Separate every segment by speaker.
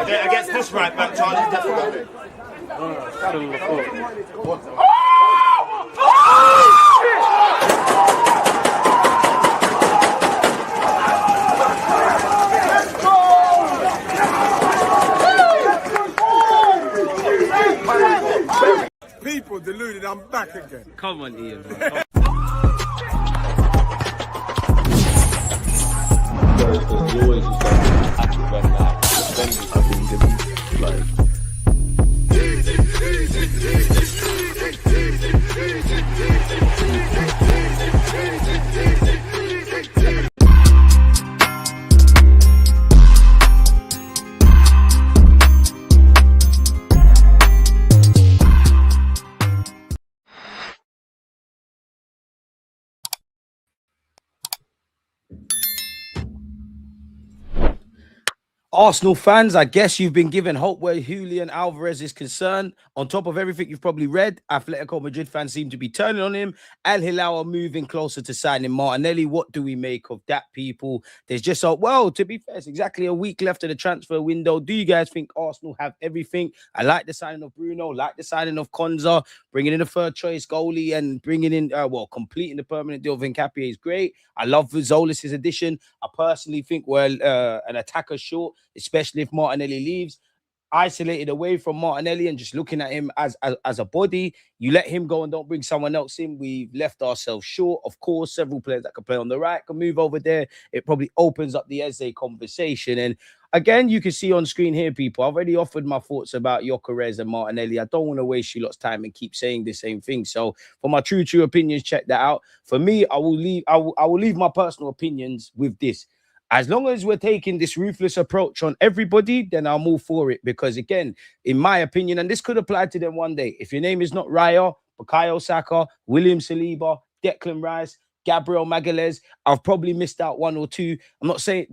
Speaker 1: Against this right back, Charlie, definitely.
Speaker 2: People deluded, I'm back again.
Speaker 3: Come on, Ian. Arsenal fans, I guess you've been given hope where Julian Alvarez is concerned. On top of everything you've probably read, Atletico Madrid fans seem to be turning on him. Al-Hilal are moving closer to signing Martinelli. What do we make of that, people? There's just well, to be fair, it's exactly a week left of the transfer window. Do you guys think Arsenal have everything? I like the signing of Bruno, like the signing of Konza, bringing in a third choice goalie and bringing in, completing the permanent deal of Nkapie is great. I love Zolis' addition. I personally think an attacker short, especially if Martinelli leaves. Isolated away from Martinelli and just looking at him as a body, you let him go and don't bring someone else in. We've left ourselves short. Of course, several players that can play on the right can move over there. It probably opens up the Eze conversation. And again, you can see on screen here, people, I've already offered my thoughts about Alvarez and Martinelli. I don't want to waste you lot's time and keep saying the same thing. So for my true opinions, check that out. For me, I will leave my personal opinions with this. As long as we're taking this ruthless approach on everybody, then I'll move for it. Because again, in my opinion, and this could apply to them one day, if your name is not Raya, Bukayo Saka, William Saliba, Declan Rice, Gabriel Magalhaes, I've probably missed out one or two. I'm not saying,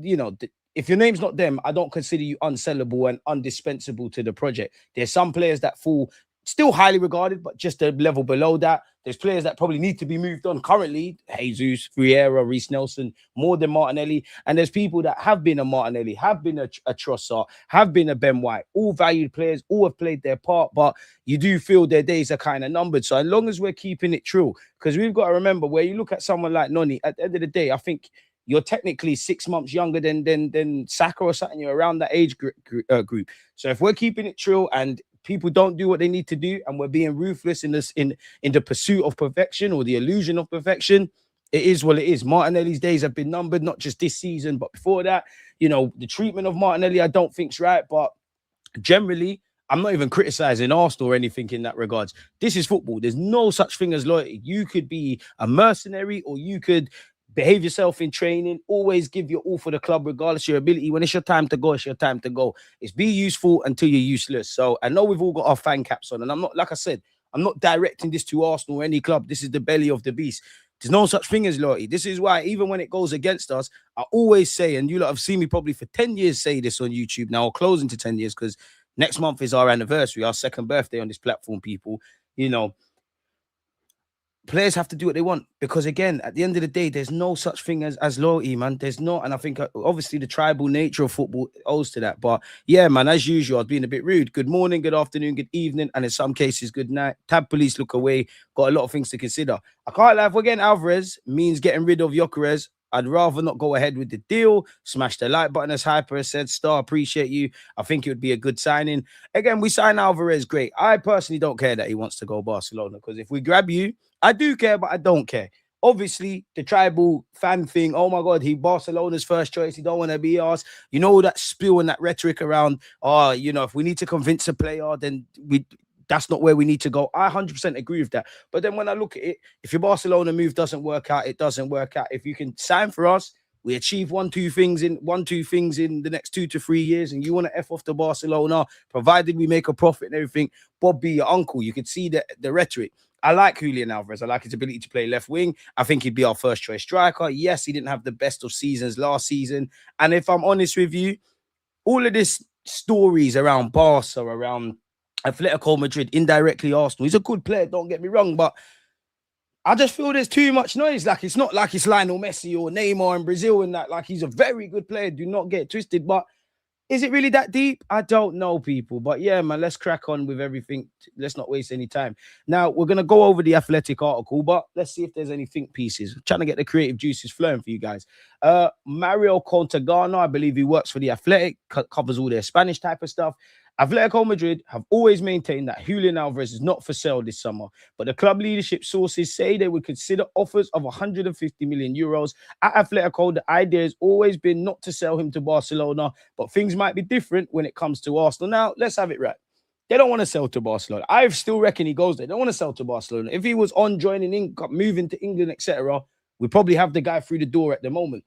Speaker 3: if your name's not them, I don't consider you unsellable and undispensable to the project. There's some players that fall still highly regarded, but just a level below that. There's players that probably need to be moved on currently. Jesus, Vieira, Reece Nelson, more than Martinelli. And there's people that have been a Martinelli, have been a Trossard, have been a Ben White. All valued players, all have played their part, but you do feel their days are kind of numbered. So as long as we're keeping it true, because we've got to remember, where you look at someone like Noni, at the end of the day, I think you're technically 6 months younger than Saka or something. You're around that age group. So if we're keeping it true and people don't do what they need to do, and we're being ruthless in the pursuit of perfection or the illusion of perfection, it is what it is. Martinelli's days have been numbered, not just this season, but before that. The treatment of Martinelli, I don't think's right, but generally, I'm not even criticizing Arsenal or anything in that regards. This is football. There's no such thing as loyalty. You could be a mercenary, or you could behave yourself in training, always give your all for the club, regardless of your ability. When it's your time to go, it's your time to go. It's be useful until you're useless. So I know we've all got our fan caps on, and I'm not, like I said, I'm not directing this to Arsenal or any club. This is the belly of the beast. There's no such thing as loyalty. This is why, even when it goes against us, I always say, and you lot have seen me probably for 10 years say this on YouTube now, or closing to 10 years, because next month is our anniversary, our second birthday on this platform, people. Players have to do what they want, because again, at the end of the day, there's no such thing as loyalty, man. There's not. And I think obviously the tribal nature of football owes to that. But yeah, man, as usual, I was being a bit rude. Good morning, good afternoon, good evening, and in some cases, good night. Tab police look away. Got a lot of things to consider. I can't lie, if we're getting Alvarez means getting rid of Alvarez, I'd rather not go ahead with the deal. Smash the like button, as Hyper said. Star, appreciate you. I think it would be a good signing. Again, we sign Alvarez, great. I personally don't care that he wants to go Barcelona, because if we grab you, I do care, but I don't care. Obviously, the tribal fan thing, oh my God, he Barcelona's first choice. He don't want to be ours. That spiel and that rhetoric around, if we need to convince a player, then that's not where we need to go. I 100% agree with that. But then when I look at it, if your Barcelona move doesn't work out, it doesn't work out. If you can sign for us, we achieve one, two things in the next 2 to 3 years, and you want to F off to Barcelona, provided we make a profit and everything, Bob be your uncle. You could see the rhetoric. I like Julian Alvarez. I like his ability to play left wing. I think he'd be our first choice striker. Yes, he didn't have the best of seasons last season. And if I'm honest with you, all of this stories around Barca, around Atletico Madrid, indirectly Arsenal, he's a good player, don't get me wrong, but I just feel there's too much noise. Like, it's not like it's Lionel Messi or Neymar in Brazil and that. Like, he's a very good player. Do not get twisted. But Is it really that deep? I don't know, people. But yeah, man, let's crack on with everything. Let's not waste any time. Now, we're going to go over the Athletic article, but let's see if there's any think pieces. I'm trying to get the creative juices flowing for you guys. Mario Contagano, I believe he works for the Athletic, covers all their Spanish type of stuff. Atletico Madrid have always maintained that Julian Alvarez is not for sale this summer, but the club leadership sources say they would consider offers of 150 million euros. At Atletico, the idea has always been not to sell him to Barcelona, but things might be different when it comes to Arsenal. Now, let's have it right. They don't want to sell to Barcelona. I still reckon he goes there. They don't want to sell to Barcelona. If he was on joining in, moving to England, etc., we probably have the guy through the door at the moment.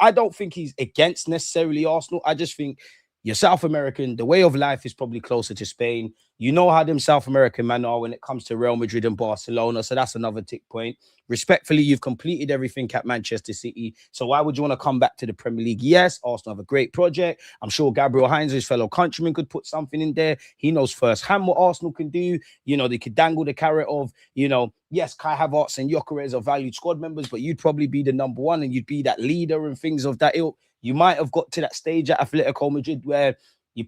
Speaker 3: I don't think he's against necessarily Arsenal. I just think you're South American. The way of life is probably closer to Spain. You know how them South American men are when it comes to Real Madrid and Barcelona. So that's another tick point. Respectfully, you've completed everything at Manchester City. So why would you want to come back to the Premier League? Yes, Arsenal have a great project. I'm sure Gabriel Heinz, his fellow countryman, could put something in there. He knows firsthand what Arsenal can do. You know, they could dangle the carrot of, you know, yes, Kai Havertz and Gyökeres are valued squad members, but you'd probably be the number one and you'd be that leader and things of that ilk. You might have got to that stage at Atletico Madrid where you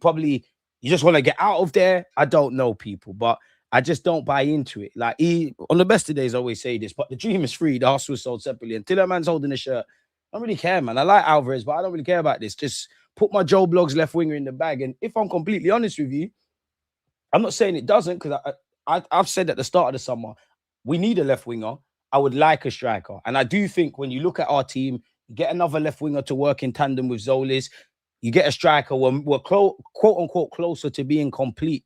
Speaker 3: just want to get out of there. I don't know, people, but I just don't buy into it. Like, on the best of days, I always say this, but the dream is free. The Arsenal was sold separately. Until that man's holding a shirt, I don't really care, man. I like Alvarez, but I don't really care about this. Just put my Joe Blogs left winger in the bag. And if I'm completely honest with you, I'm not saying it doesn't, because I've said at the start of the summer, we need a left winger. I would like a striker. And I do think when you look at our team, get another left winger to work in tandem with Zolis, you get a striker, we're quote unquote closer to being complete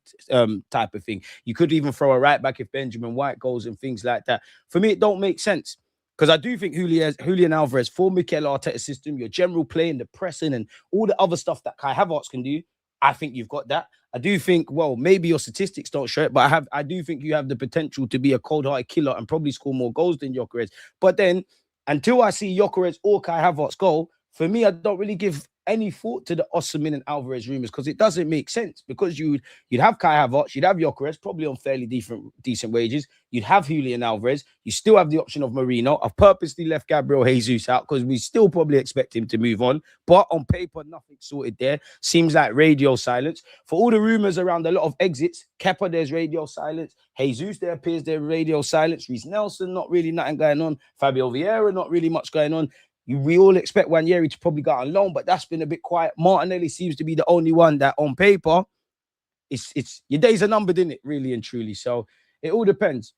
Speaker 3: type of thing. You could even throw a right back if Benjamin White goes and things like that. For me, it don't make sense. Because I do think Julian Alvarez, for Mikel Arteta's system, your general play and the pressing and all the other stuff that Kai Havertz can do, I think you've got that. I do think, well, maybe your statistics don't show it, but I do think you have the potential to be a cold-hearted killer and probably score more goals than Gyökeres. But then, until I see Gyökeres or Kai Havertz go, for me, I don't really give any thought to the Osimhen and Alvarez rumors because it doesn't make sense. Because you'd have Kai Havertz, you'd have Gyökeres, probably on fairly decent wages. You'd have Julian Alvarez. You still have the option of Marino. I've purposely left Gabriel Jesus out because we still probably expect him to move on. But on paper, nothing sorted there. Seems like radio silence. For all the rumors around a lot of exits, Kepa, there's radio silence. Jesus, there appears there's radio silence. Reece Nelson, not really nothing going on. Fabio Vieira, not really much going on. We all expect Wanyeri to probably go on loan, but that's been a bit quiet. Martinelli seems to be the only one that on paper, it's your days are numbered, isn't it? Really and truly. So it all depends.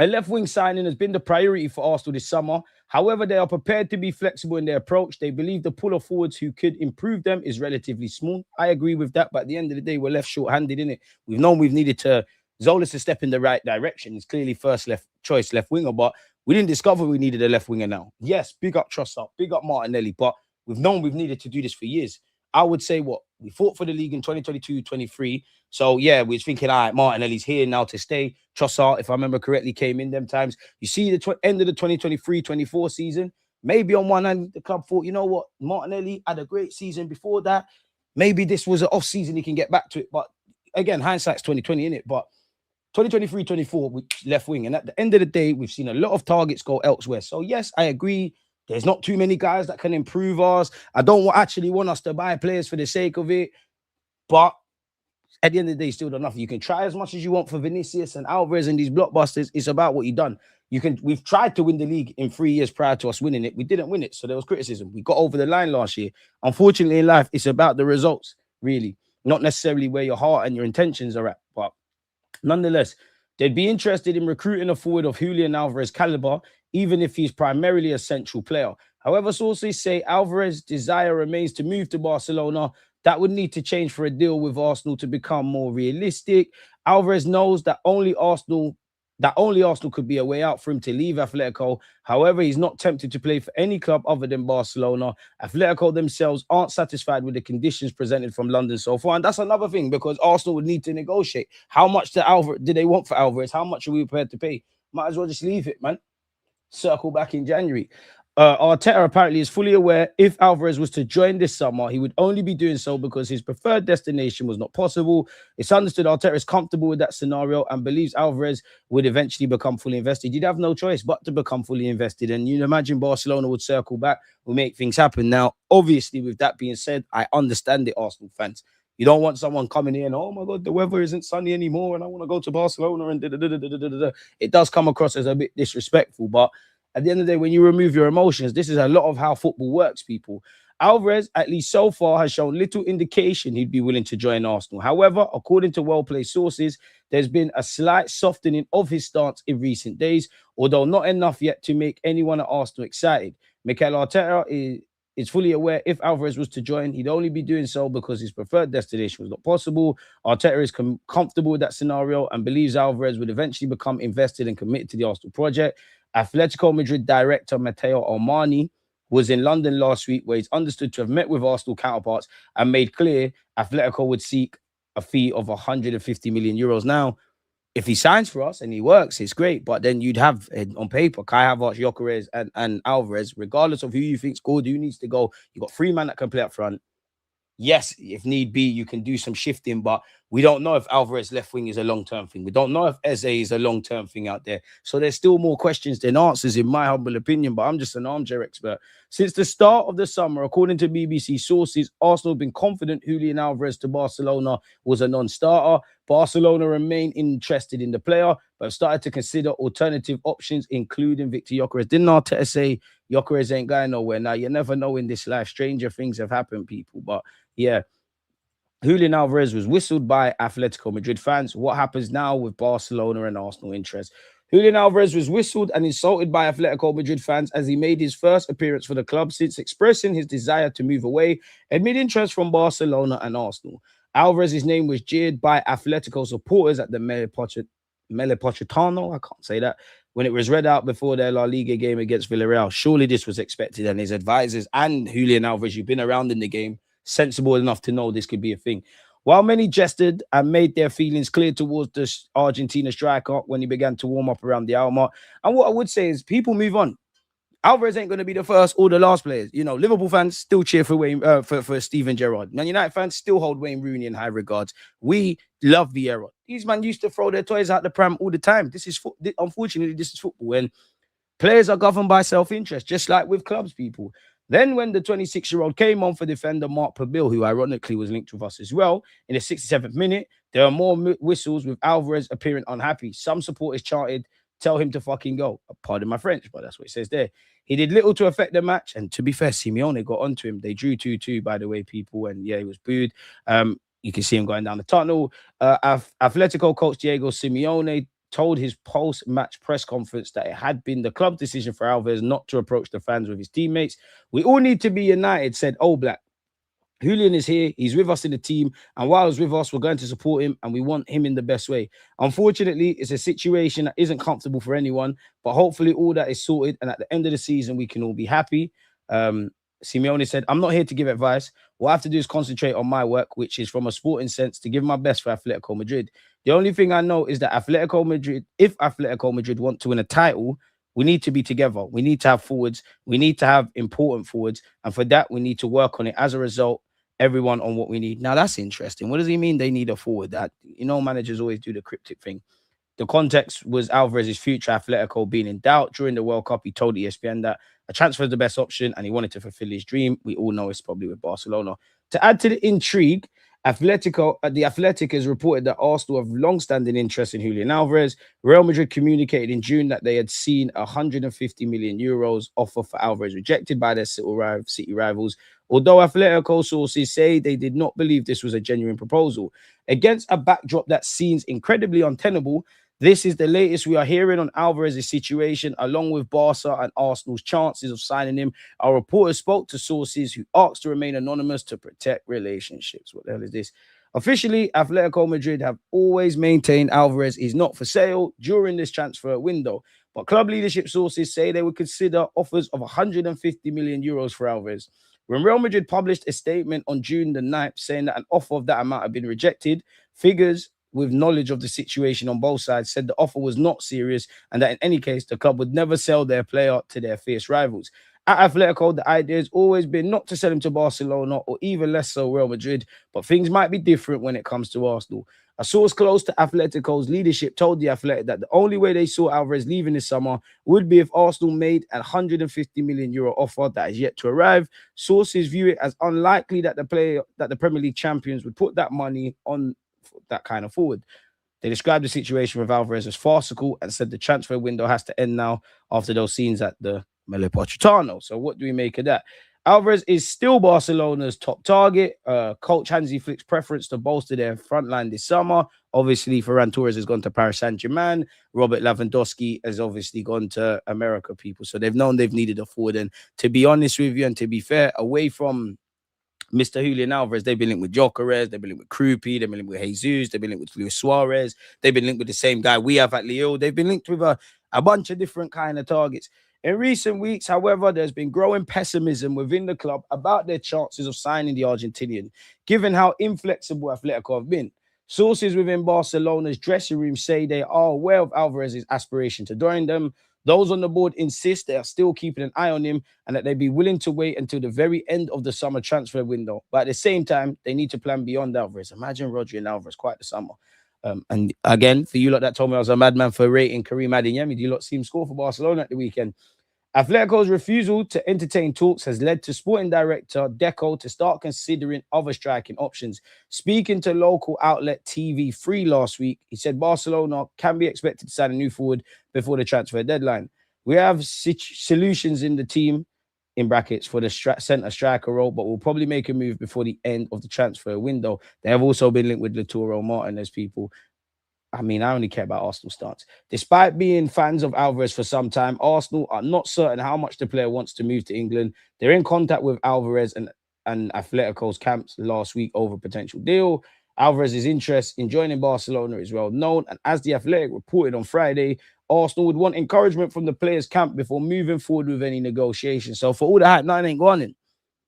Speaker 3: A left wing signing has been the priority for Arsenal this summer. However, they are prepared to be flexible in their approach. They believe the pool of forwards who could improve them is relatively small. I agree with that, but at the end of the day, we're left short-handed, innit? We've known we've needed Zolis to step in the right direction. He's clearly first left choice left winger, but we didn't discover we needed a left winger now. Yes, big up Trossard, big up Martinelli, but we've known we've needed to do this for years. I would say we fought for the league in 2022-23. So yeah, we're thinking, all right, Martinelli's here now to stay. Trossard, if I remember correctly, came in them times. You see the end of the 2023-24 season, maybe on one hand, the club thought, you know what, Martinelli had a great season before that. Maybe this was an off season, he can get back to it. But again, hindsight's 2020, innit? But 2023-24 with left wing. And at the end of the day, we've seen a lot of targets go elsewhere. So yes, I agree. There's not too many guys that can improve us. I don't actually want us to buy players for the sake of it. But at the end of the day, still not enough. You can try as much as you want for Vinicius and Alvarez and these blockbusters. It's about what you've done. We've tried to win the league in 3 years prior to us winning it. We didn't win it. So there was criticism. We got over the line last year. Unfortunately, in life, it's about the results, really. Not necessarily where your heart and your intentions are at. But nonetheless, they'd be interested in recruiting a forward of Julian Alvarez caliber, even if he's primarily a central player. However, sources say Alvarez's desire remains to move to Barcelona. That would need to change for a deal with Arsenal to become more realistic. Alvarez knows that only Arsenal could be a way out for him to leave Atletico. However, he's not tempted to play for any club other than Barcelona. Atletico themselves aren't satisfied with the conditions presented from London so far. And that's another thing, because Arsenal would need to negotiate. How much do they want for Alvarez? How much are we prepared to pay? Might as well just leave it, man. Circle back in January. Arteta apparently is fully aware if Alvarez was to join this summer, he would only be doing so because his preferred destination was not possible. It's understood Arteta is comfortable with that scenario and believes Alvarez would eventually become fully invested. You'd have no choice but to become fully invested. And you imagine Barcelona would circle back, will make things happen. Now, obviously, with that being said, I understand the Arsenal fans. You don't want someone coming in, oh my God, the weather isn't sunny anymore and I want to go to Barcelona and da-da-da-da-da-da-da. It does come across as a bit disrespectful, but at the end of the day, when you remove your emotions, this is a lot of how football works, people. Alvarez, at least so far, has shown little indication he'd be willing to join Arsenal. However, according to well-placed sources, there's been a slight softening of his stance in recent days, although not enough yet to make anyone at Arsenal excited. Mikel Arteta is fully aware if Alvarez was to join, he'd only be doing so because his preferred destination was not possible. Arteta is comfortable with that scenario and believes Alvarez would eventually become invested and committed to the Arsenal project. Atletico Madrid director Matteo Almani was in London last week, where he's understood to have met with Arsenal counterparts and made clear Atletico would seek a fee of 150 million euros. Now, if he signs for us and he works, it's great. But then you'd have on paper Kai Havertz, Gyökeres, and Alvarez, regardless of who you think's good, who needs to go. You got 3 men that can play up front. Yes, if need be, you can do some shifting, but we don't know if Alvarez left wing is a long-term thing. We don't know if Eze is a long-term thing out there. So there's still more questions than answers, in my humble opinion, but I'm just an armchair expert. Since the start of the summer, according to BBC sources, Arsenal have been confident Julian Alvarez to Barcelona was a non-starter. Barcelona remain interested in the player, but have started to consider alternative options, including Victor Gyökeres. Didn't Arteta say Gyökeres ain't going nowhere? Now, you never know in this life. Stranger things have happened, people, but yeah, Julian Alvarez was whistled by Atletico Madrid fans. What happens now with Barcelona and Arsenal interest? Julian Alvarez was whistled and insulted by Atletico Madrid fans as he made his first appearance for the club since expressing his desire to move away amid interest from Barcelona and Arsenal. Alvarez's name was jeered by Atletico supporters at the Metropolitano, I can't say that, when it was read out before their La Liga game against Villarreal. Surely this was expected, and his advisors and Julian Alvarez, you've been around in the game, sensible enough to know this could be a thing. While many gestured and made their feelings clear towards the Argentina striker when he began to warm up around the hour mark, and what I would say is people move on. Alvarez ain't going to be the first or the last players. You know, Liverpool fans still cheer for Wayne, for Steven Gerrard. Man United fans still hold Wayne Rooney in high regards. We love Vieira. These men used to throw their toys out the pram all the time. Unfortunately, this is football. And players are governed by self-interest, just like with clubs, people. Then when the 26-year-old came on for defender Mark Pabil, who ironically was linked with us as well, in the 67th minute, there are more whistles with Alvarez appearing unhappy. Some supporters chanted, "Tell him to fucking go." Pardon my French, but that's what it says there. He did little to affect the match. And to be fair, Simeone got onto him. They drew 2-2, by the way, people. And yeah, he was booed. You can see him going down the tunnel. Atletico coach Diego Simeone told his post-match press conference that it had been the club's decision for Alvarez not to approach the fans with his teammates. "We all need to be united," said All Black. "Julian is here. He's with us in the team. And while he's with us, we're going to support him and we want him in the best way. Unfortunately, it's a situation that isn't comfortable for anyone, but hopefully all that is sorted. And at the end of the season, we can all be happy." Simeone said, "I'm not here to give advice. What I have to do is concentrate on my work, which is from a sporting sense to give my best for Atletico Madrid. The only thing I know is that if Atletico Madrid want to win a title, we need to be together. We need to have forwards. We need to have important forwards. And for that, we need to work on it. As a result, everyone on what we need." Now, that's interesting. What does he mean they need a forward? That, managers always do the cryptic thing. The context was Alvarez's future Atletico being in doubt. During the World Cup, he told ESPN that a transfer is the best option and he wanted to fulfill his dream. We all know it's probably with Barcelona. To add to the intrigue, the Athletic has reported that Arsenal have long-standing interest in Julian Alvarez. Real Madrid communicated in June that they had seen 150 million euros offer for Alvarez rejected by their city rivals, although Atletico sources say they did not believe this was a genuine proposal. Against a backdrop that seems incredibly untenable, this is the latest we are hearing on Alvarez's situation, along with Barca and Arsenal's chances of signing him. Our reporter spoke to sources who asked to remain anonymous to protect relationships. What the hell is this? Officially, Atletico Madrid have always maintained Alvarez is not for sale during this transfer window, but club leadership sources say they would consider offers of 150 million euros for Alvarez. When Real Madrid published a statement on June the 9th saying that an offer of that amount had been rejected, figures with knowledge of the situation on both sides said the offer was not serious and that in any case, the club would never sell their player to their fierce rivals. At Atletico, the idea has always been not to sell him to Barcelona or even less so Real Madrid, but things might be different when it comes to Arsenal. A source close to Atletico's leadership told the Athletic that the only way they saw Alvarez leaving this summer would be if Arsenal made a €150 million offer that is yet to arrive. Sources view it as unlikely that the Premier League champions would put that money on that kind of forward. They described the situation with Alvarez as farcical and said the transfer window has to end now after those scenes at the Metropolitano. So what do we make of that? Alvarez is still Barcelona's top target. Coach Hansi Flick's preference to bolster their front line this summer. Obviously, Ferran Torres has gone to Paris Saint-Germain. Robert Lewandowski has obviously gone to America, people. So they've known they've needed a forward. And to be honest with you and to be fair, away from Mr. Julian Alvarez, they've been linked with Jokeres, they've been linked with Krupi, they've been linked with Jesus, they've been linked with Luis Suarez, they've been linked with the same guy we have at Lille, they've been linked with a bunch of different kind of targets. In recent weeks, however, there's been growing pessimism within the club about their chances of signing the Argentinian, given how inflexible Atletico have been. Sources within Barcelona's dressing room say they are aware of Alvarez's aspiration to join them. Those on the board insist they are still keeping an eye on him and that they'd be willing to wait until the very end of the summer transfer window. But at the same time, they need to plan beyond Alvarez. Imagine Rodri and Alvarez, quite the summer. And again, for you lot that told me I was a madman for rating Karim Adeyemi, do you lot see him score for Barcelona at the weekend? Atletico's refusal to entertain talks has led to sporting director Deco to start considering other striking options. Speaking to local outlet TV3 last week, he said Barcelona can be expected to sign a new forward before the transfer deadline. We have solutions in the team, in brackets, for the centre striker role, but we'll probably make a move before the end of the transfer window. They have also been linked with Lautaro Martinez, people. I mean, I only care about Arsenal starts. Despite being fans of Alvarez for some time, Arsenal are not certain how much the player wants to move to England. They're in contact with Alvarez and Atletico's camps last week over a potential deal. Alvarez's interest in joining Barcelona is well known, and as the Athletic reported on Friday, Arsenal would want encouragement from the players' camp before moving forward with any negotiations. So for all the hype, nothing ain't going in,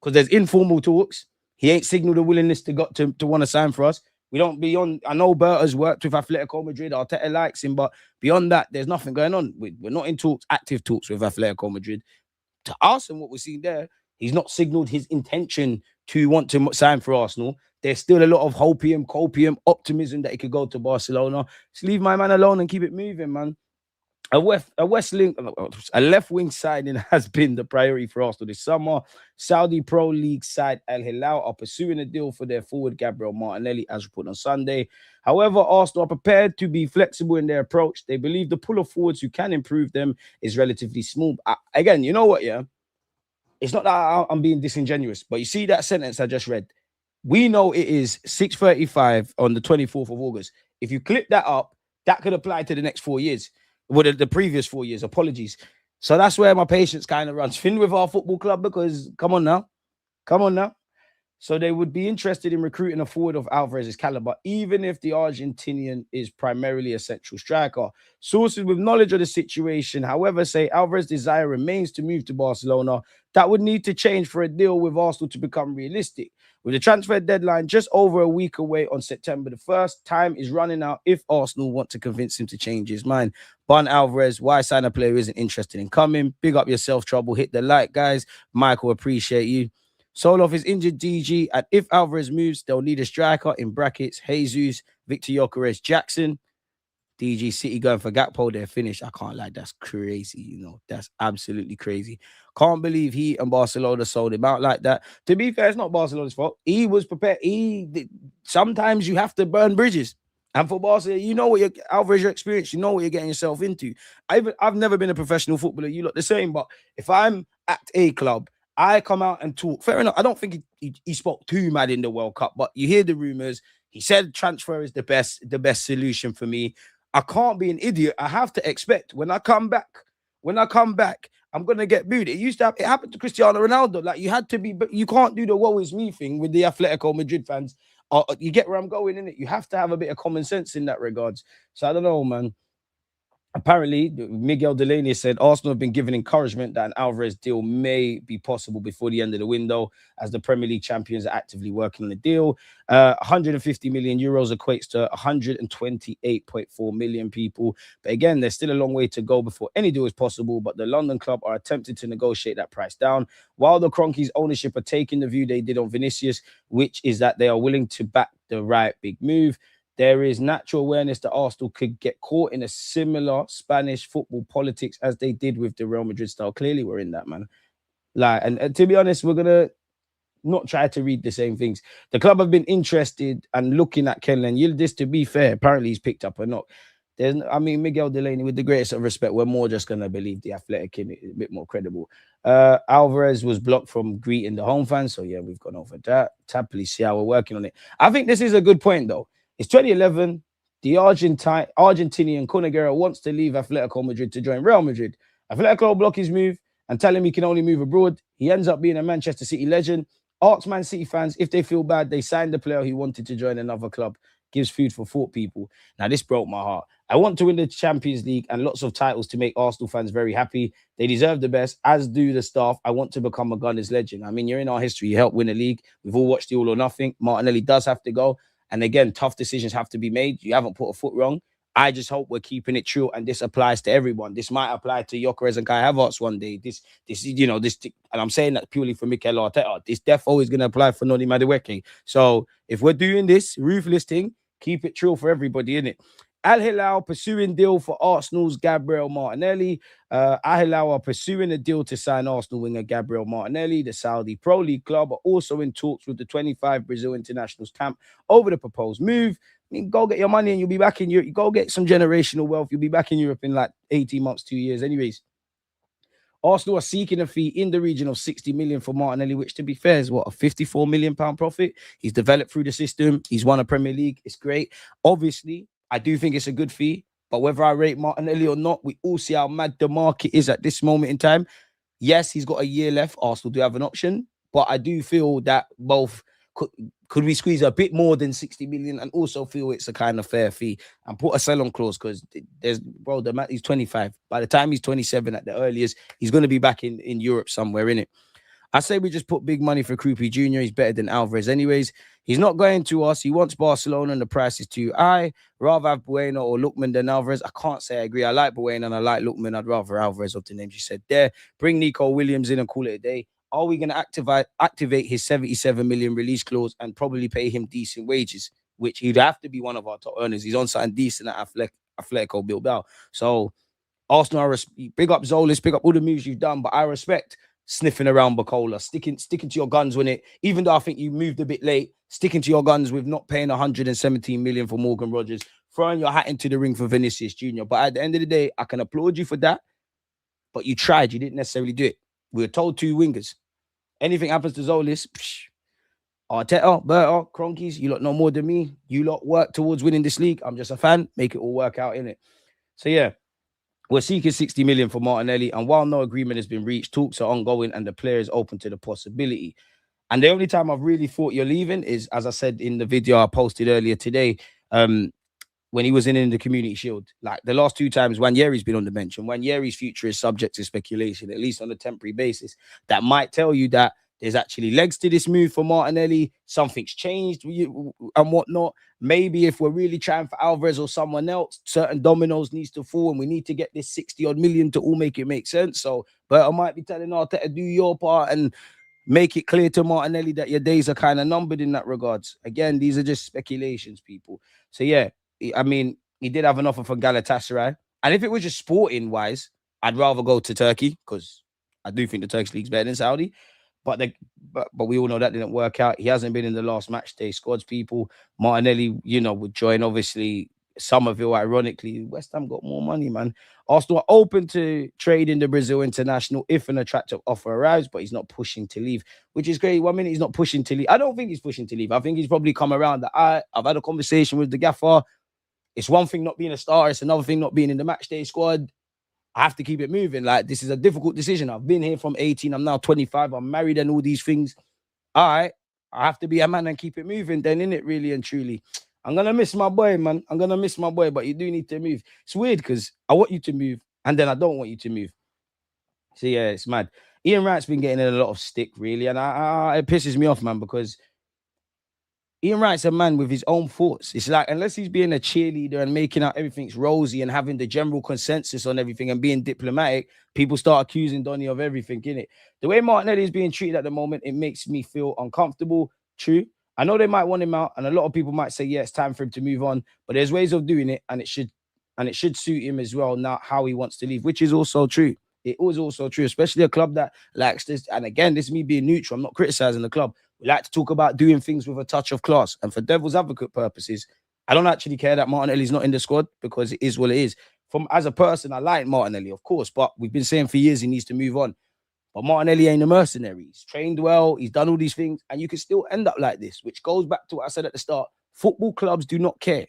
Speaker 3: because there's informal talks. He ain't signaled a willingness to want to sign for us. We don't beyond. I know Berta's worked with Atletico Madrid. Arteta likes him, but beyond that, there's nothing going on. We're not in talks, active talks with Atletico Madrid. To us and what we're seeing there, he's not signaled his intention to want to sign for Arsenal. There's still a lot of hopium, copium, optimism that he could go to Barcelona. Just leave my man alone and keep it moving, man. A left wing signing has been the priority for Arsenal this summer. Saudi Pro League side Al-Hilal are pursuing a deal for their forward Gabriel Martinelli, as reported on Sunday. However, Arsenal are prepared to be flexible in their approach. They believe the pool of forwards who can improve them is relatively small. Again, you know what, yeah? It's not that I'm being disingenuous, but you see that sentence I just read? We know it is 6:35 on the 24th of August. If you clip that up, that could apply to the next 4 years. Well, the previous 4 years, apologies. So that's where my patience kind of runs thin with our football club, because come on now. So they would be interested in recruiting a forward of Alvarez's caliber, even if the Argentinian is primarily a central striker. Sources with knowledge of the situation, however, say Alvarez's desire remains to move to Barcelona. That would need to change for a deal with Arsenal to become realistic. With the transfer deadline just over a week away on September the 1st, time is running out if Arsenal want to convince him to change his mind. Bun Alvarez, why sign a player who isn't interested in coming? Big up yourself, Trouble. Hit the like, guys. Michael, appreciate you. Soulov is injured, DG, and if Alvarez moves, they'll need a striker, in brackets, Jesus, Victor Gyökeres, Jackson. DG City going for Gakpo, they're finished. I can't lie, that's crazy, you know. That's absolutely crazy. Can't believe he and Barcelona sold him out like that. To be fair, it's not Barcelona's fault. He was prepared. Sometimes you have to burn bridges. And for Barcelona, you know what Alvarez, your experience, you know what you're getting yourself into. I've never been a professional footballer. You look the same, but if I'm at a club, I come out and talk. Fair enough. I don't think he spoke too mad in the World Cup, but you hear the rumors. He said transfer is the best solution for me. I can't be an idiot. I have to expect when I come back, I'm gonna get booed. It happened to Cristiano Ronaldo. Like, you had to be, but you can't do the woe is me thing with the Atletico Madrid fans. You get where I'm going, innit? You have to have a bit of common sense in that regards. So I don't know, man. Apparently, Miguel Delaney said Arsenal have been given encouragement that an Alvarez deal may be possible before the end of the window, as the Premier League champions are actively working on the deal. 150 million euros equates to 128.4 million people. But again, there's still a long way to go before any deal is possible. But the London club are attempting to negotiate that price down, while the Kroenkes' ownership are taking the view they did on Vinicius, which is that they are willing to back the right big move. There is natural awareness that Arsenal could get caught in a similar Spanish football politics as they did with the Real Madrid style. Clearly, we're in that, man. Like, and to be honest, we're gonna not try to read the same things. The club have been interested and looking at Kenlen. Yildiz, to be fair, apparently he's picked up a knock. I mean, Miguel Delaney, with the greatest of respect, we're more just gonna believe the Athletic in it, a bit more credible. Alvarez was blocked from greeting the home fans, so yeah, we've gone over that. Happily see how we're working on it. I think this is a good point, though. It's 2011. The Argentinian Kun Agüero wants to leave Atletico Madrid to join Real Madrid. Atletico block his move and tell him he can only move abroad. He ends up being a Manchester City legend. Asks Man City fans if they feel bad they signed the player who wanted to join another club. Gives food for thought, people. Now, this broke my heart. I want to win the Champions League and lots of titles to make Arsenal fans very happy. They deserve the best, as do the staff. I want to become a Gunners legend. I mean, you're in our history. You helped win a league. We've all watched the All or Nothing. Martinelli does have to go. And again, tough decisions have to be made. You haven't put a foot wrong. I just hope we're keeping it true, and this applies to everyone. This might apply to Gyökeres and Kai Havertz one day. This, and I'm saying that purely for Mikel Arteta. This defo is going to apply for Noni Madueke. So if we're doing this ruthless thing, keep it true for everybody, innit? Al-Hilal pursuing deal for Arsenal's Gabriel Martinelli. Al-Hilal are pursuing a deal to sign Arsenal winger Gabriel Martinelli. The Saudi Pro League club are also in talks with the 25 Brazil internationals camp over the proposed move. I mean, go get your money and you'll be back in Europe. Go get some generational wealth. You'll be back in Europe in like 18 months, 2 years. Anyways, Arsenal are seeking a fee in the region of 60 million for Martinelli, which, to be fair, is what, a 54 million pound profit. He's developed through the system. He's won a Premier League. It's great. Obviously, I do think it's a good fee, but whether I rate Martinelli or not, we all see how mad the market is at this moment in time. Yes, he's got a year left. Arsenal do have an option, but I do feel that both could we squeeze a bit more than 60 million and also feel it's a kind of fair fee and put a sell-on clause, because the man, he's 25. By the time he's 27 at the earliest, he's going to be back in Europe somewhere, innit? I say we just put big money for Krupi Jr. He's better than Alvarez anyways. He's not going to us. He wants Barcelona and the price is too high. Rather have Bueno or Lookman than Alvarez. I can't say I agree. I like Bueno and I like Lookman. I'd rather Alvarez of the names you said there. Bring Nico Williams in and call it a day. Are we going to activate his 77 million release clause and probably pay him decent wages, which he'd have to be one of our top earners. He's on something decent at Atletico Bilbao. So Arsenal, big up Zolis, big up all the moves you've done, but I respect sniffing around Bacola, sticking to your guns when it, even though I think you moved a bit late, sticking to your guns with not paying 117 million for Morgan Rogers, throwing your hat into the ring for Vinicius Jr. But at the end of the day, I can applaud you for that. But you tried, you didn't necessarily do it. We were told 2 wingers. Anything happens to Zolis, Arteta, Berta, Kroenkes, you lot know more than me. You lot work towards winning this league. I'm just a fan. Make it all work out, innit? So yeah, we're seeking 60 million for Martinelli. And while no agreement has been reached, talks are ongoing and the player is open to the possibility. And the only time I've really thought you're leaving is, as I said in the video I posted earlier today, when he was in the Community Shield. Like the last 2 times, Wanyeri's been on the bench, and Wanyeri's future is subject to speculation, at least on a temporary basis. That might tell you that there's actually legs to this move for Martinelli. Something's changed and whatnot. Maybe if we're really trying for Alvarez or someone else, certain dominoes needs to fall, and we need to get this 60-odd million to all make it make sense. So, but I might be telling Arteta, do your part and make it clear to Martinelli that your days are kind of numbered in that regards. Again, these are just speculations, people. So yeah, I mean, he did have an offer from Galatasaray. And if it was just sporting wise, I'd rather go to Turkey, because I do think the Turkish league's better than Saudi. But we all know that didn't work out. He hasn't been in the last match day squads, people. Martinelli, would join, obviously, Somerville, ironically. West Ham got more money, man. Arsenal are open to trade in the Brazil international if an attractive offer arrives, but he's not pushing to leave, which is great. 1 minute he's not pushing to leave. I don't think he's pushing to leave. I think he's probably come around that I've had a conversation with the gaffer. It's one thing not being a star. It's another thing not being in the match day squad. I have to keep it moving. Like, this is a difficult decision. I've been here from 18. I'm now 25. I'm married and all these things. All right. I have to be a man and keep it moving then, innit, really and truly. I'm gonna miss my boy, man. I'm gonna miss my boy, but you do need to move. It's weird because I want you to move, and then I don't want you to move. So yeah, it's mad. Ian Wright's been getting in a lot of stick, really, and it pisses me off, man, because Ian Wright's a man with his own thoughts. It's like, unless he's being a cheerleader and making out everything's rosy and having the general consensus on everything and being diplomatic, people start accusing Donny of everything, innit? The way Martinelli is being treated at the moment, it makes me feel uncomfortable. True. I know they might want him out, and a lot of people might say, yeah, it's time for him to move on, but there's ways of doing it, and it should suit him as well, now how he wants to leave, which is also true. It was also true, especially a club that likes this. And again, this is me being neutral. I'm not criticizing the club. We like to talk about doing things with a touch of class. And for devil's advocate purposes, I don't actually care that Martinelli's not in the squad, because it is what it is. As a person, I like Martinelli, of course, but we've been saying for years he needs to move on. But Martinelli ain't a mercenary. He's trained well. He's done all these things. And you can still end up like this, which goes back to what I said at the start. Football clubs do not care.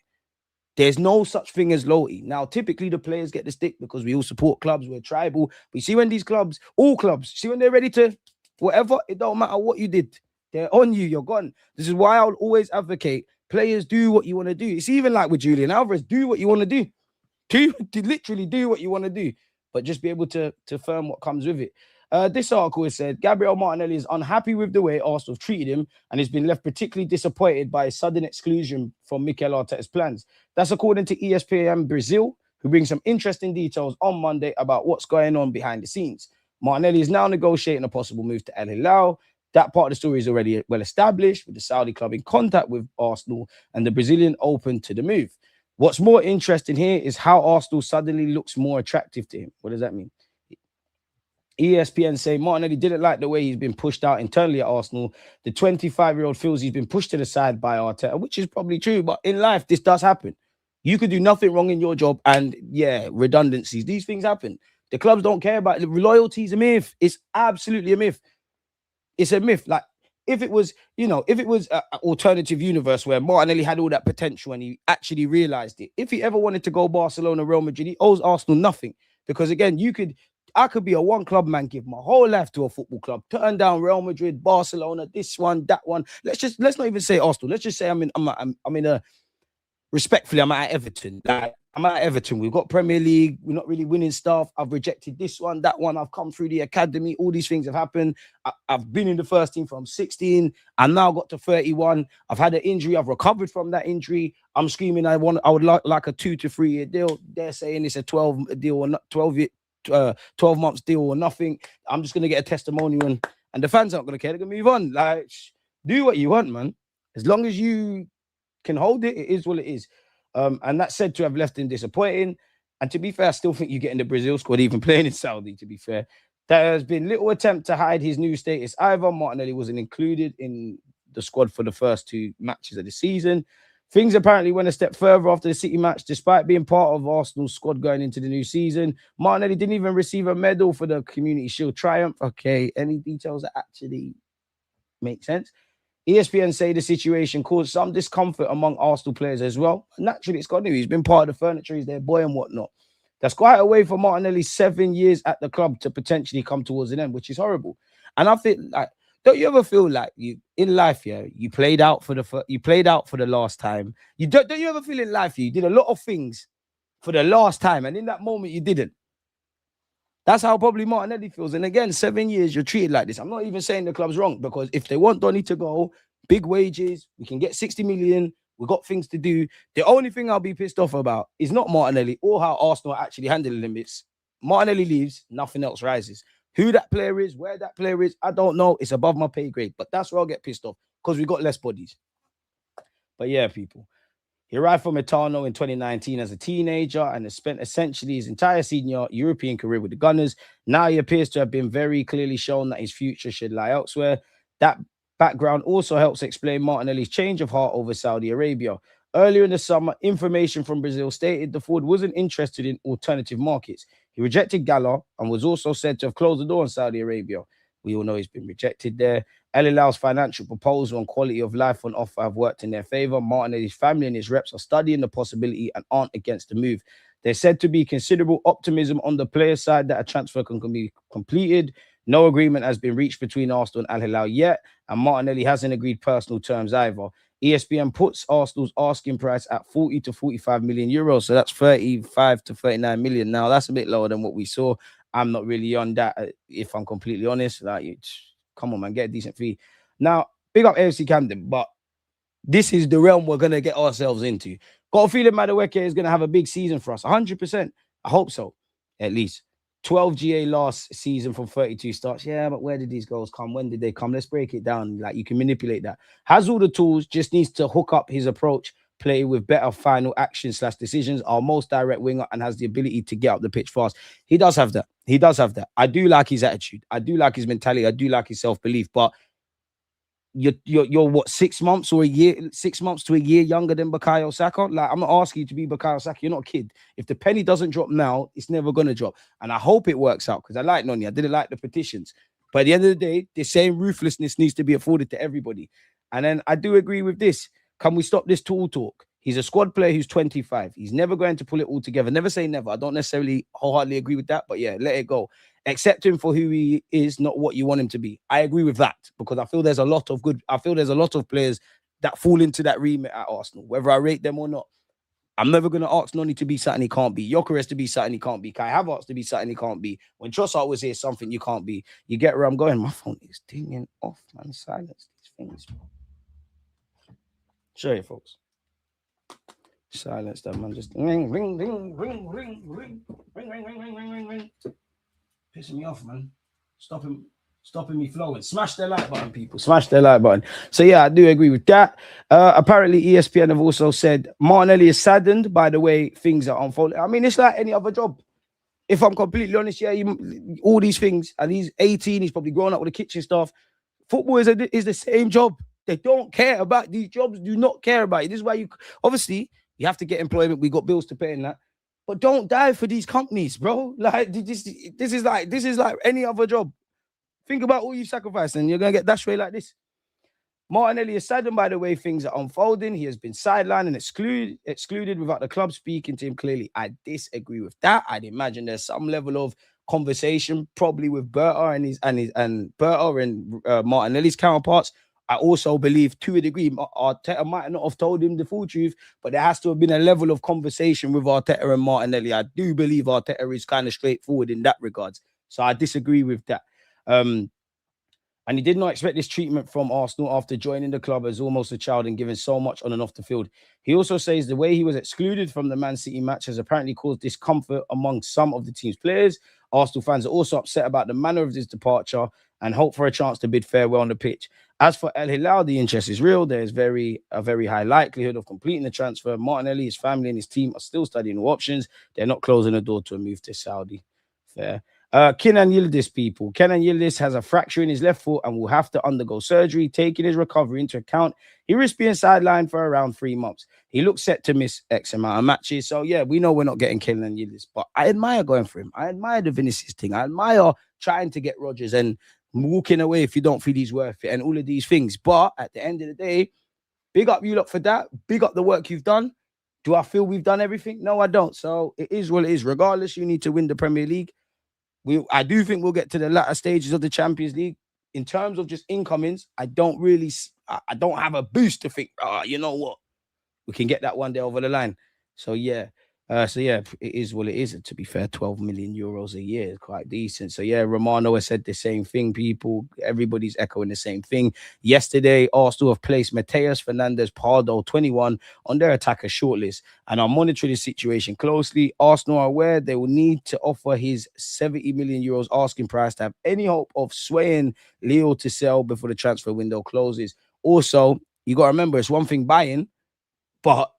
Speaker 3: There's no such thing as loyalty. Now, typically the players get the stick because we all support clubs. We're tribal. But you see when these clubs, all clubs, see when they're ready to whatever, it don't matter what you did. They're on you. You're gone. This is why I would always advocate players do what you want to do. It's even like with Julian Alvarez, do what you want to do. Literally do what you want to do. But just be able to firm what comes with it. This article has said Gabriel Martinelli is unhappy with the way Arsenal have treated him and has been left particularly disappointed by his sudden exclusion from Mikel Arteta's plans. That's according to ESPN Brazil, who brings some interesting details on Monday about what's going on behind the scenes. Martinelli is now negotiating a possible move to Al-Hilal. That part of the story is already well established, with the Saudi club in contact with Arsenal and the Brazilian open to the move. What's more interesting here is how Arsenal suddenly looks more attractive to him. What does that mean? ESPN say Martinelli didn't like the way he's been pushed out internally at Arsenal. The 25-year-old feels he's been pushed to the side by Arteta, which is probably true. But in life, this does happen. You could do nothing wrong in your job, and yeah, redundancies. These things happen. The clubs don't care about it. Loyalty is a myth. It's absolutely a myth. It's a myth. Like, if it was, if it was an alternative universe where Martinelli had all that potential and he actually realized it, if he ever wanted to go Barcelona, Real Madrid, he owes Arsenal nothing. Because again, I could be a one-club man, give my whole life to a football club, turn down Real Madrid, Barcelona, this one, that one. Let's not even say Arsenal. Let's just say I'm at Everton. Like, I'm at Everton. We've got Premier League. We're not really winning stuff. I've rejected this one, that one. I've come through the academy. All these things have happened. I've been in the first team from 16. I now got to 31. I've had an injury. I've recovered from that injury. I'm screaming. I would like a 2 to 3 year deal. They're saying it's a 12 deal or not 12 months deal or nothing. I'm just going to get a testimonial and the fans aren't going to care. They're going to move on. Like, do what you want, man. As long as you can hold it, it is what it is. And that's said to have left him disappointing. And to be fair, I still think you get in the Brazil squad, even playing in Saudi, to be fair. There has been little attempt to hide his new status either. Martinelli wasn't included in the squad for the first 2 matches of the season. Things apparently went a step further after the City match, despite being part of Arsenal's squad going into the new season. Martinelli didn't even receive a medal for the Community Shield triumph. Okay, any details that actually make sense? ESPN say the situation caused some discomfort among Arsenal players as well. Naturally, it's got to. He's been part of the furniture. He's their boy and whatnot. That's quite a way for Martinelli 7 years at the club to potentially come towards an end, which is horrible. And I think, like, don't you ever feel like you in life, you played out for the last time? Don't you ever feel in life you did a lot of things for the last time, and in that moment you didn't? That's how probably Martinelli feels. And again, 7 years, you're treated like this. I'm not even saying the club's wrong, because if they want Donny to go, big wages, we can get 60 million. We've got things to do. The only thing I'll be pissed off about is not Martinelli or how Arsenal are actually handling him. It's Martinelli leaves, nothing else rises. Who that player is, where that player is, I don't know. It's above my pay grade. But that's where I'll get pissed off, because we got less bodies. But yeah, people. He arrived from Etano in 2019 as a teenager and has spent essentially his entire senior European career with the Gunners. Now he appears to have been very clearly shown that his future should lie elsewhere. That background also helps explain Martinelli's change of heart over Saudi Arabia. Earlier in the summer, information from Brazil stated the forward wasn't interested in alternative markets. He rejected Gala and was also said to have closed the door on Saudi Arabia. We all know he's been rejected there. Al-Hilal's financial proposal and quality of life on offer have worked in their favor. Martinelli's family and his reps are studying the possibility and aren't against the move. There's said to be considerable optimism on the player side that a transfer can be completed. No agreement has been reached between Arsenal and Al-Hilal yet, and Martinelli hasn't agreed personal terms either. ESPN puts Arsenal's asking price at 40 to 45 million euros. So that's 35 to 39 million. Now, that's a bit lower than what we saw. I'm not really on that, if I'm completely honest. Like, come on, man, get a decent fee. Now, big up AFC Camden, but this is the realm we're going to get ourselves into. Got a feeling Madueke is going to have a big season for us. 100%. I hope so, at least. 12 GA last season from 32 starts. Yeah, but where did these goals come? When did they come? Let's break it down. Like, you can manipulate that. Has all the tools, just needs to hook up his approach, play with better final action/decisions, our most direct winger, and has the ability to get up the pitch fast. He does have that. He does have that. I do like his attitude. I do like his mentality. I do like his self-belief. But you're what, 6 months or a year, 6 months to a year younger than Bukayo Saka? Like, I'm not asking you to be Bukayo Saka. You're not a kid. If the penny doesn't drop now, it's never gonna drop. And I hope it works out, because I like Noni. I didn't like the petitions. But at the end of the day, the same ruthlessness needs to be afforded to everybody. And then I do agree with this. Can we stop this tool talk? He's a squad player who's 25. He's never going to pull it all together. Never say never. I don't necessarily wholeheartedly agree with that, but yeah, let it go. Accept him for who he is, not what you want him to be. I agree with that, because I feel there's a lot of players that fall into that remit at Arsenal, whether I rate them or not. I'm never going to ask Noni to be something he can't be. Gyökeres to be something he can't be. Kai Havertz to be something he can't be. When Trossard was here, something you can't be. You get where I'm going? My phone is dinging off, man. Silence these things. Show you, folks. Silence that, man. Just ring, ring, ring, ring, ring, ring, ring, ring, ring, ring, ring, ring, ring. Pissing me off, man. Stopping me flowing. Smash the like button, people. Smash the like button. So yeah, I do agree with that. Apparently, ESPN have also said Martinelli is saddened by the way things are unfolding. I mean, it's like any other job. If I'm completely honest, yeah, all these things, and he's 18, he's probably grown up with the kitchen staff. Football is the same job. They don't care about these jobs. Do not care about it. This is why obviously you have to get employment. We got bills to pay in that. But don't die for these companies, bro. Like, this is like any other job. Think about all you sacrificed, and you're gonna get dashed away like this. Martinelli is saddened by the way things are unfolding. He has been sidelined and excluded without the club speaking to him clearly. I disagree with that. I'd imagine there's some level of conversation, probably with Berta and Martinelli's counterparts. I also believe, to a degree, Arteta might not have told him the full truth, but there has to have been a level of conversation with Arteta and Martinelli. I do believe Arteta is kind of straightforward in that regards. So I disagree with that. And he did not expect this treatment from Arsenal after joining the club as almost a child and giving so much on and off the field. He also says the way he was excluded from the Man City match has apparently caused discomfort among some of the team's players. Arsenal fans are also upset about the manner of his departure and hope for a chance to bid farewell on the pitch. As for Al-Hilal, the interest is real. There is a very high likelihood of completing the transfer. Martinelli, his family, and his team are still studying all options. They're not closing the door to a move to Saudi. Fair. Kenan Yildiz, people. Kenan Yildiz has a fracture in his left foot and will have to undergo surgery. Taking his recovery into account, he risks being sidelined for around 3 months. He looks set to miss X amount of matches. So, yeah, we know we're not getting Kenan Yildiz, but I admire going for him. I admire the Vinicius thing. I admire trying to get Rodgers and walking away if you don't feel he's worth it and all of these things. But at the end of the day, big up you lot for that. Big up the work you've done. Do I feel we've done everything? No, I don't. So it is what it is. Regardless, you need to win the Premier League. I do think we'll get to the latter stages of the Champions League. In terms of just incomings, I don't have a boost to think, you know what? We can get that one day over the line. So, yeah. It is what it is. To be fair, 12 million euros a year is quite decent. So, yeah, Romano has said the same thing, people. Everybody's echoing the same thing. Yesterday, Arsenal have placed Mateus Fernandez-Pardo, 21, on their attacker shortlist and are monitoring the situation closely. Arsenal are aware they will need to offer his 70 million euros asking price to have any hope of swaying Leo to sell before the transfer window closes. Also, you got to remember, it's one thing buying, but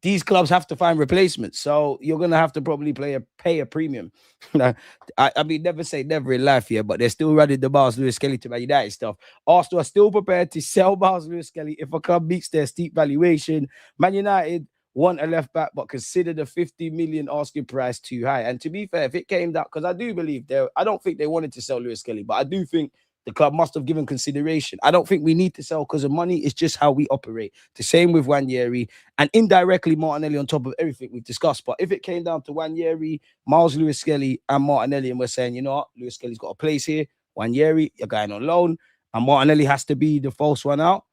Speaker 3: these clubs have to find replacements. So you're going to have to probably pay a premium. I mean, never say never in life here, but they're still running the Miles Lewis Skelly to Man United stuff. Arsenal are still prepared to sell Miles Lewis Skelly if a club meets their steep valuation. Man United want a left back, but consider the 50 million asking price too high. And to be fair, if it came down, because I do believe I don't think they wanted to sell Lewis Skelly, but I do think the club must have given consideration. I don't think we need to sell because of money. It's just how we operate. The same with Nwaneri and indirectly Martinelli on top of everything we've discussed. But if it came down to Nwaneri, Miles Lewis Skelly and Martinelli, and we're saying, you know what, Lewis Skelly's got a place here. Nwaneri, you're going on loan, and Martinelli has to be the false one out.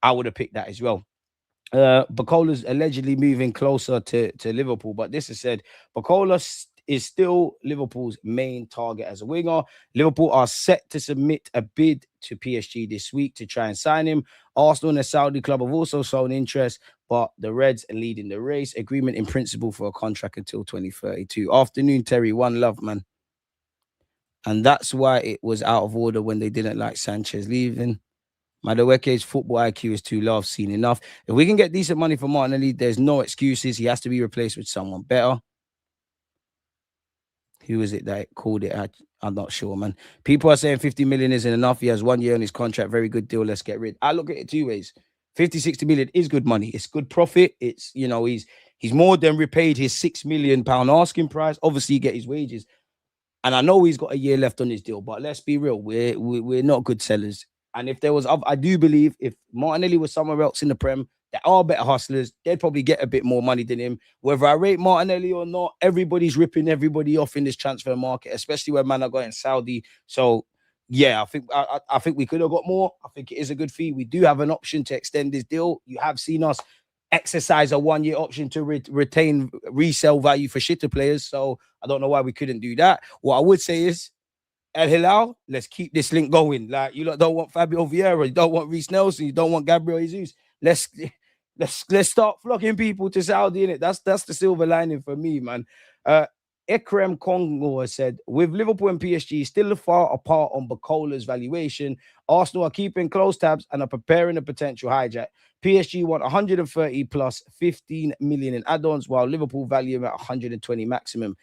Speaker 3: I would have picked that as well. Bacola's allegedly moving closer to Liverpool, but this is said Bacola is still Liverpool's main target as a winger. Liverpool are set to submit a bid to PSG this week to try and sign him. Arsenal and the Saudi club have also shown interest, but the Reds are leading the race. Agreement in principle for a contract until 2032. Afternoon, Terry. One love, man. And that's why it was out of order when they didn't like Sanchez leaving. Madueke's football IQ is too low. I've seen enough. If we can get decent money for Martinelli, there's no excuses. He has to be replaced with someone better. Who is it that called it? I'm not sure, man. People are saying 50 million isn't enough. He has 1 year on his contract. Very good deal. Let's get rid. I look at it two ways. 50, 60 million is good money. It's good profit. It's, you know, he's more than repaid his £6 million asking price. Obviously, you get his wages. And I know he's got a year left on his deal, but let's be real. We're not good sellers. And if there was, I do believe if Martinelli was somewhere else in the Prem, there are better hustlers, they'd probably get a bit more money than him. Whether I rate Martinelli or not, everybody's ripping everybody off in this transfer market, especially when man are going Saudi. So, yeah, I think we could have got more. I think it is a good fee. We do have an option to extend this deal. You have seen us exercise a 1 year option to retain resale value for shitter players. So I don't know why we couldn't do that. What I would say is, Al-Hilal, let's keep this link going. Like, you lot don't want Fabio Vieira, you don't want Reece Nelson, you don't want Gabriel Jesus. Let's start flocking people to Saudi, innit? That's the silver lining for me, man. Ekrem Congo has said, with Liverpool and PSG still far apart on Bacola's valuation, Arsenal are keeping close tabs and are preparing a potential hijack. PSG want 130 plus 15 million in add-ons, while Liverpool value him at 120 maximum.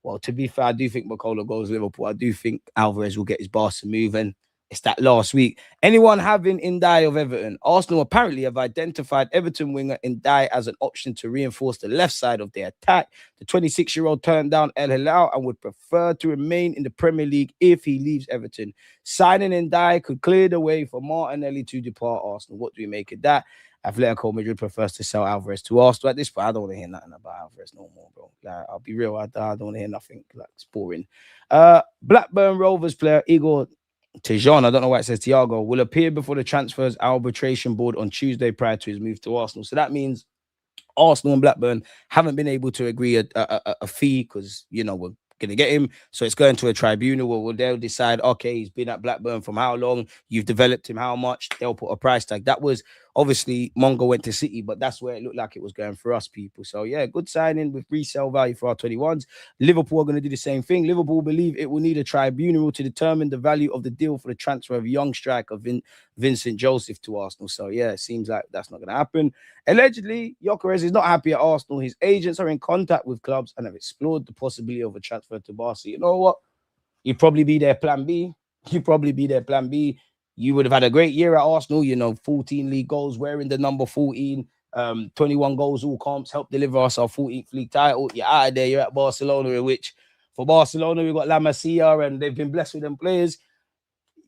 Speaker 3: Well, to be fair, I do think Bacola goes Liverpool. I do think Alvarez will get his Barca moving. It's that last week. Anyone having Ndai of Everton? Arsenal apparently have identified Everton winger Ndai as an option to reinforce the left side of their attack. The 26-year-old turned down Al-Hilal and would prefer to remain in the Premier League if he leaves Everton. Signing Ndai could clear the way for Martinelli to depart Arsenal. What do we make of that? Atletico Madrid prefers to sell Alvarez to Arsenal. At this point, I don't want to hear nothing about Alvarez no more, bro. Like, I'll be real, I don't want to hear nothing. Like, it's boring. Blackburn Rovers player Igor Tejan, I don't know why it says Thiago, will appear before the transfers arbitration board on Tuesday prior to his move to Arsenal. So that means Arsenal and Blackburn haven't been able to agree a fee because, you know, we're going to get him. So it's going to a tribunal where they'll decide, okay, he's been at Blackburn from how long, you've developed him how much, they'll put a price tag. That was obviously Mongo went to City, but that's where it looked like it was going for us people. So yeah, good signing with resale value for our 21s. Liverpool are going to do the same thing. Liverpool believe it will need a tribunal to determine the value of the deal for the transfer of young striker Vincent Joseph to Arsenal. So yeah, it seems like that's not going to happen. Allegedly, Gyökeres is not happy at Arsenal. His agents are in contact with clubs and have explored the possibility of a transfer to Barca. You know what? You'd probably be their plan B. You would have had a great year at Arsenal, you know, 14 league goals, wearing the number 14, 21 goals, all comps, helped deliver us our 14th league title. You're out of there, you're at Barcelona, in which for Barcelona, we've got La Masia and they've been blessed with them players.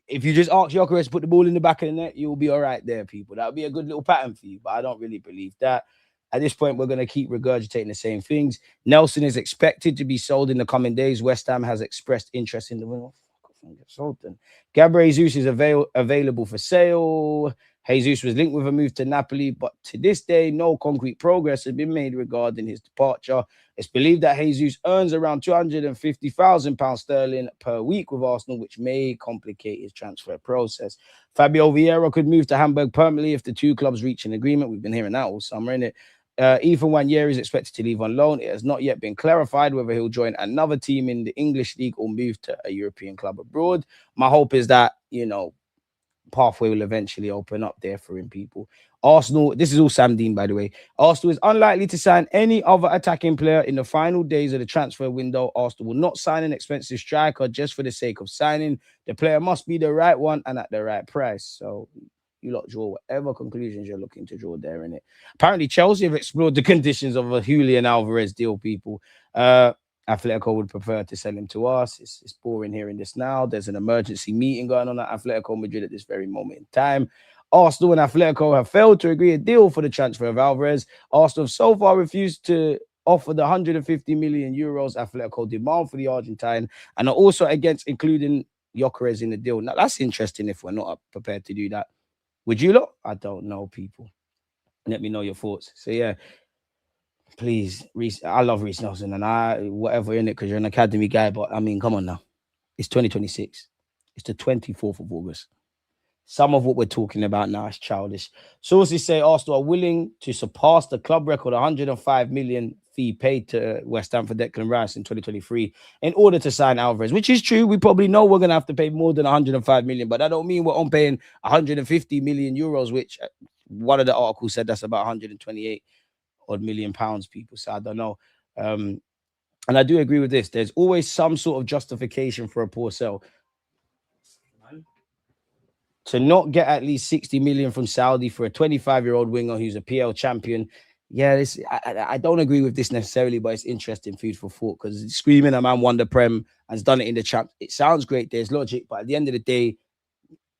Speaker 3: If you just ask Gyökeres to put the ball in the back of the net, you'll be all right there, people. That would be a good little pattern for you, but I don't really believe that. At this point, we're going to keep regurgitating the same things. Nelson is expected to be sold in the coming days. West Ham has expressed interest in the winger. Gabriel Jesus is available for sale. Jesus was linked with a move to Napoli, but to this day, no concrete progress has been made regarding his departure. It's believed that Jesus earns around £250,000 sterling per week with Arsenal, which may complicate his transfer process. Fabio Vieira could move to Hamburg permanently if the two clubs reach an agreement. We've been hearing that all summer, innit? Ethan Wanyeri is expected to leave on loan. It has not yet been clarified whether he'll join another team in the English league or move to a European club abroad. My hope is that, you know, pathway will eventually open up there for him, people. Arsenal, this is all Sam Dean, by the way. Arsenal is unlikely to sign any other attacking player in the final days of the transfer window. Arsenal will not sign an expensive striker just for the sake of signing. The player must be the right one and at the right price. So you lot draw whatever conclusions you're looking to draw there in it. Apparently, Chelsea have explored the conditions of a Julian Alvarez deal, people. Atletico would prefer to sell him to us. It's boring hearing this now. There's an emergency meeting going on at Atletico Madrid at this very moment in time. Arsenal and Atletico have failed to agree a deal for the transfer of Alvarez. Arsenal have so far refused to offer the 150 million euros Atletico demand for the Argentine and are also against including Gyökeres in the deal. Now, that's interesting if we're not prepared to do that. Would you lot? I don't know, people. Let me know your thoughts. So yeah, please, Reese. I love Reese Nelson, and I whatever in it because you're an academy guy. But I mean, come on now. It's 2026. It's the 24th of August. Some of what we're talking about now is childish. Sources say Arsenal are willing to surpass the club record 105 million fee paid to West Ham for Declan Rice in 2023 in order to sign Alvarez, which is true. We probably know we're going to have to pay more than 105 million, but that don't mean we're on paying 150 million euros, which one of the articles said that's about 128 odd million pounds, people. So I don't know. And I do agree with this. There's always some sort of justification for a poor sell. To not get at least 60 million from Saudi for a 25-year-old winger who's a PL champion. Yeah, I don't agree with this necessarily, but it's interesting food for thought because screaming a man won the Prem has done it in the champ. It sounds great. There's logic, but at the end of the day,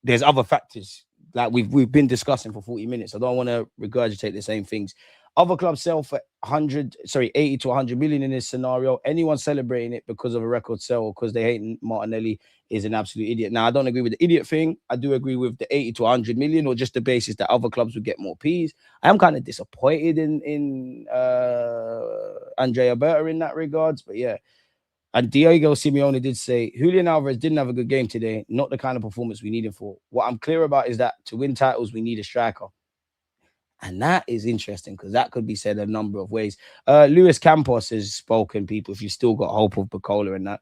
Speaker 3: there's other factors like we've been discussing for 40 minutes. I don't want to regurgitate the same things. Other clubs sell for 80 to 100 million in this scenario. Anyone celebrating it because of a record sell because they hate Martinelli is an absolute idiot. Now, I don't agree with the idiot thing. I do agree with the 80 to 100 million or just the basis that other clubs would get more P's. I am kind of disappointed in Andrea Berta in that regards, but yeah. And Diego Simeone did say, Julian Alvarez didn't have a good game today. Not the kind of performance we need him for. What I'm clear about is that to win titles, we need a striker. And that is interesting because that could be said a number of ways. Luis Campos has spoken, people, if you've still got hope of Bacola and that.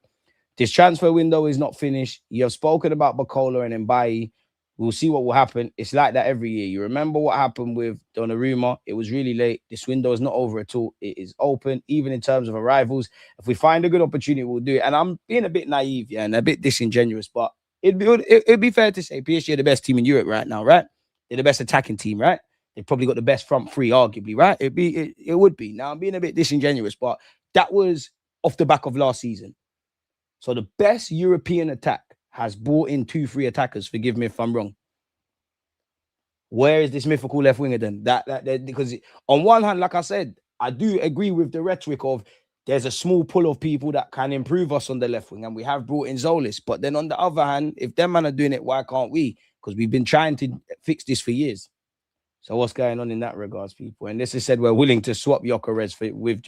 Speaker 3: This transfer window is not finished. You have spoken about Bacola and Mbaye. We'll see what will happen. It's like that every year. You remember what happened with Donnarumma? It was really late. This window is not over at all. It is open, even in terms of arrivals. If we find a good opportunity, we'll do it. And I'm being a bit naive, yeah, and a bit disingenuous, but it'd be fair to say PSG are the best team in Europe right now, right? They're the best attacking team, right? They've probably got the best front three, arguably, right? It would be. Now, I'm being a bit disingenuous, but that was off the back of last season. So the best European attack has brought in 2-3 attackers. Forgive me if I'm wrong. Where is this mythical left winger then? Because on one hand, like I said, I do agree with the rhetoric of there's a small pool of people that can improve us on the left wing, and we have brought in Zolis. But then on the other hand, if them man are doing it, why can't we? Because we've been trying to fix this for years. So what's going on in that regards, people? And this is said we're willing to swap Gyökeres with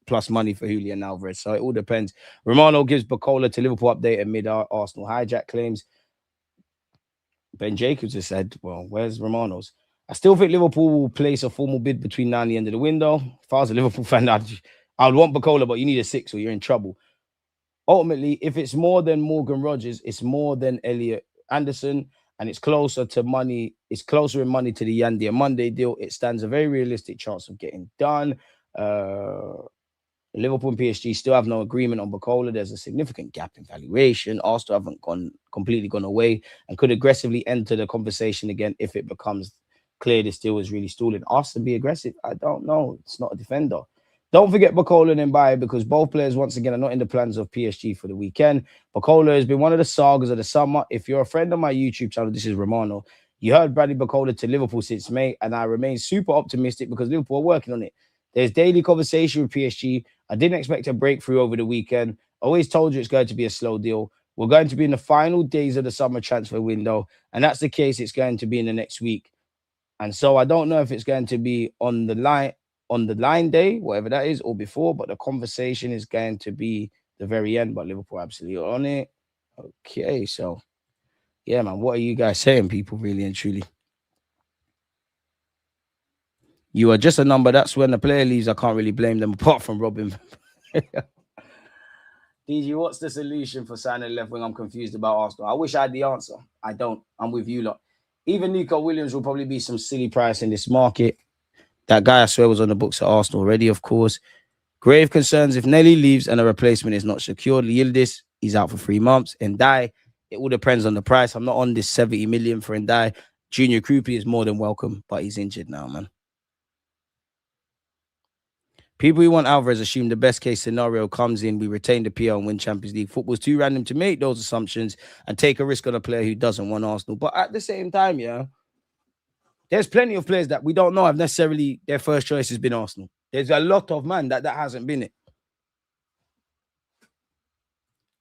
Speaker 3: plus money for Julian Alvarez. So it all depends. Romano gives Bacola to Liverpool update amid Arsenal hijack claims. Ben Jacobs has said, well, where's Romano's? I still think Liverpool will place a formal bid between now and the end of the window. If I was a Liverpool fan, I'd want Bacola, but you need a 6 or you're in trouble. Ultimately, if it's more than Morgan Rogers, it's more than Elliot Anderson, and it's closer to money. It's closer in money to the Yandy Monday deal. It stands a very realistic chance of getting done. Liverpool and PSG still have no agreement on Bacola. There's a significant gap in valuation. Arsenal haven't completely gone away and could aggressively enter the conversation again if it becomes clear this deal is really stalling. Arsenal be aggressive? I don't know. It's not a defender. Don't forget Bacola and Mbaye because both players, once again, are not in the plans of PSG for the weekend. Bacola has been one of the sagas of the summer. If you're a friend of my YouTube channel, this is Romano. You heard Bradley Bacola to Liverpool since May, and I remain super optimistic because Liverpool are working on it. There's daily conversation with PSG. I didn't expect a breakthrough over the weekend. I always told you it's going to be a slow deal. We're going to be in the final days of the summer transfer window, and that's the case. It's going to be in the next week. And so I don't know if it's going to be on the line day, whatever that is, or before, but the conversation is going to be the very end. But Liverpool absolutely on it. Okay, so yeah, man, what are you guys saying, people, really and truly? You are just a number. That's when the player leaves. I can't really blame them apart from Robin. DG, what's the solution for signing left wing? I'm confused about Arsenal. I wish I had the answer. I don't. I'm with you lot. Even Nico Williams will probably be some silly price in this market. That guy, I swear, was on the books at Arsenal already, of course. Grave concerns if Nelly leaves and a replacement is not secured. Yildiz, he's out for 3 months. And Ndai, it all depends on the price. I'm not on this 70 million for Ndai. Junior Krupi is more than welcome, but he's injured now, man. People who want Alvarez assume the best case scenario comes in. We retain the PL and win Champions League. Football's too random to make those assumptions and take a risk on a player who doesn't want Arsenal. But at the same time, yeah, there's plenty of players that we don't know have necessarily their first choice has been Arsenal. There's a lot of man that hasn't been it.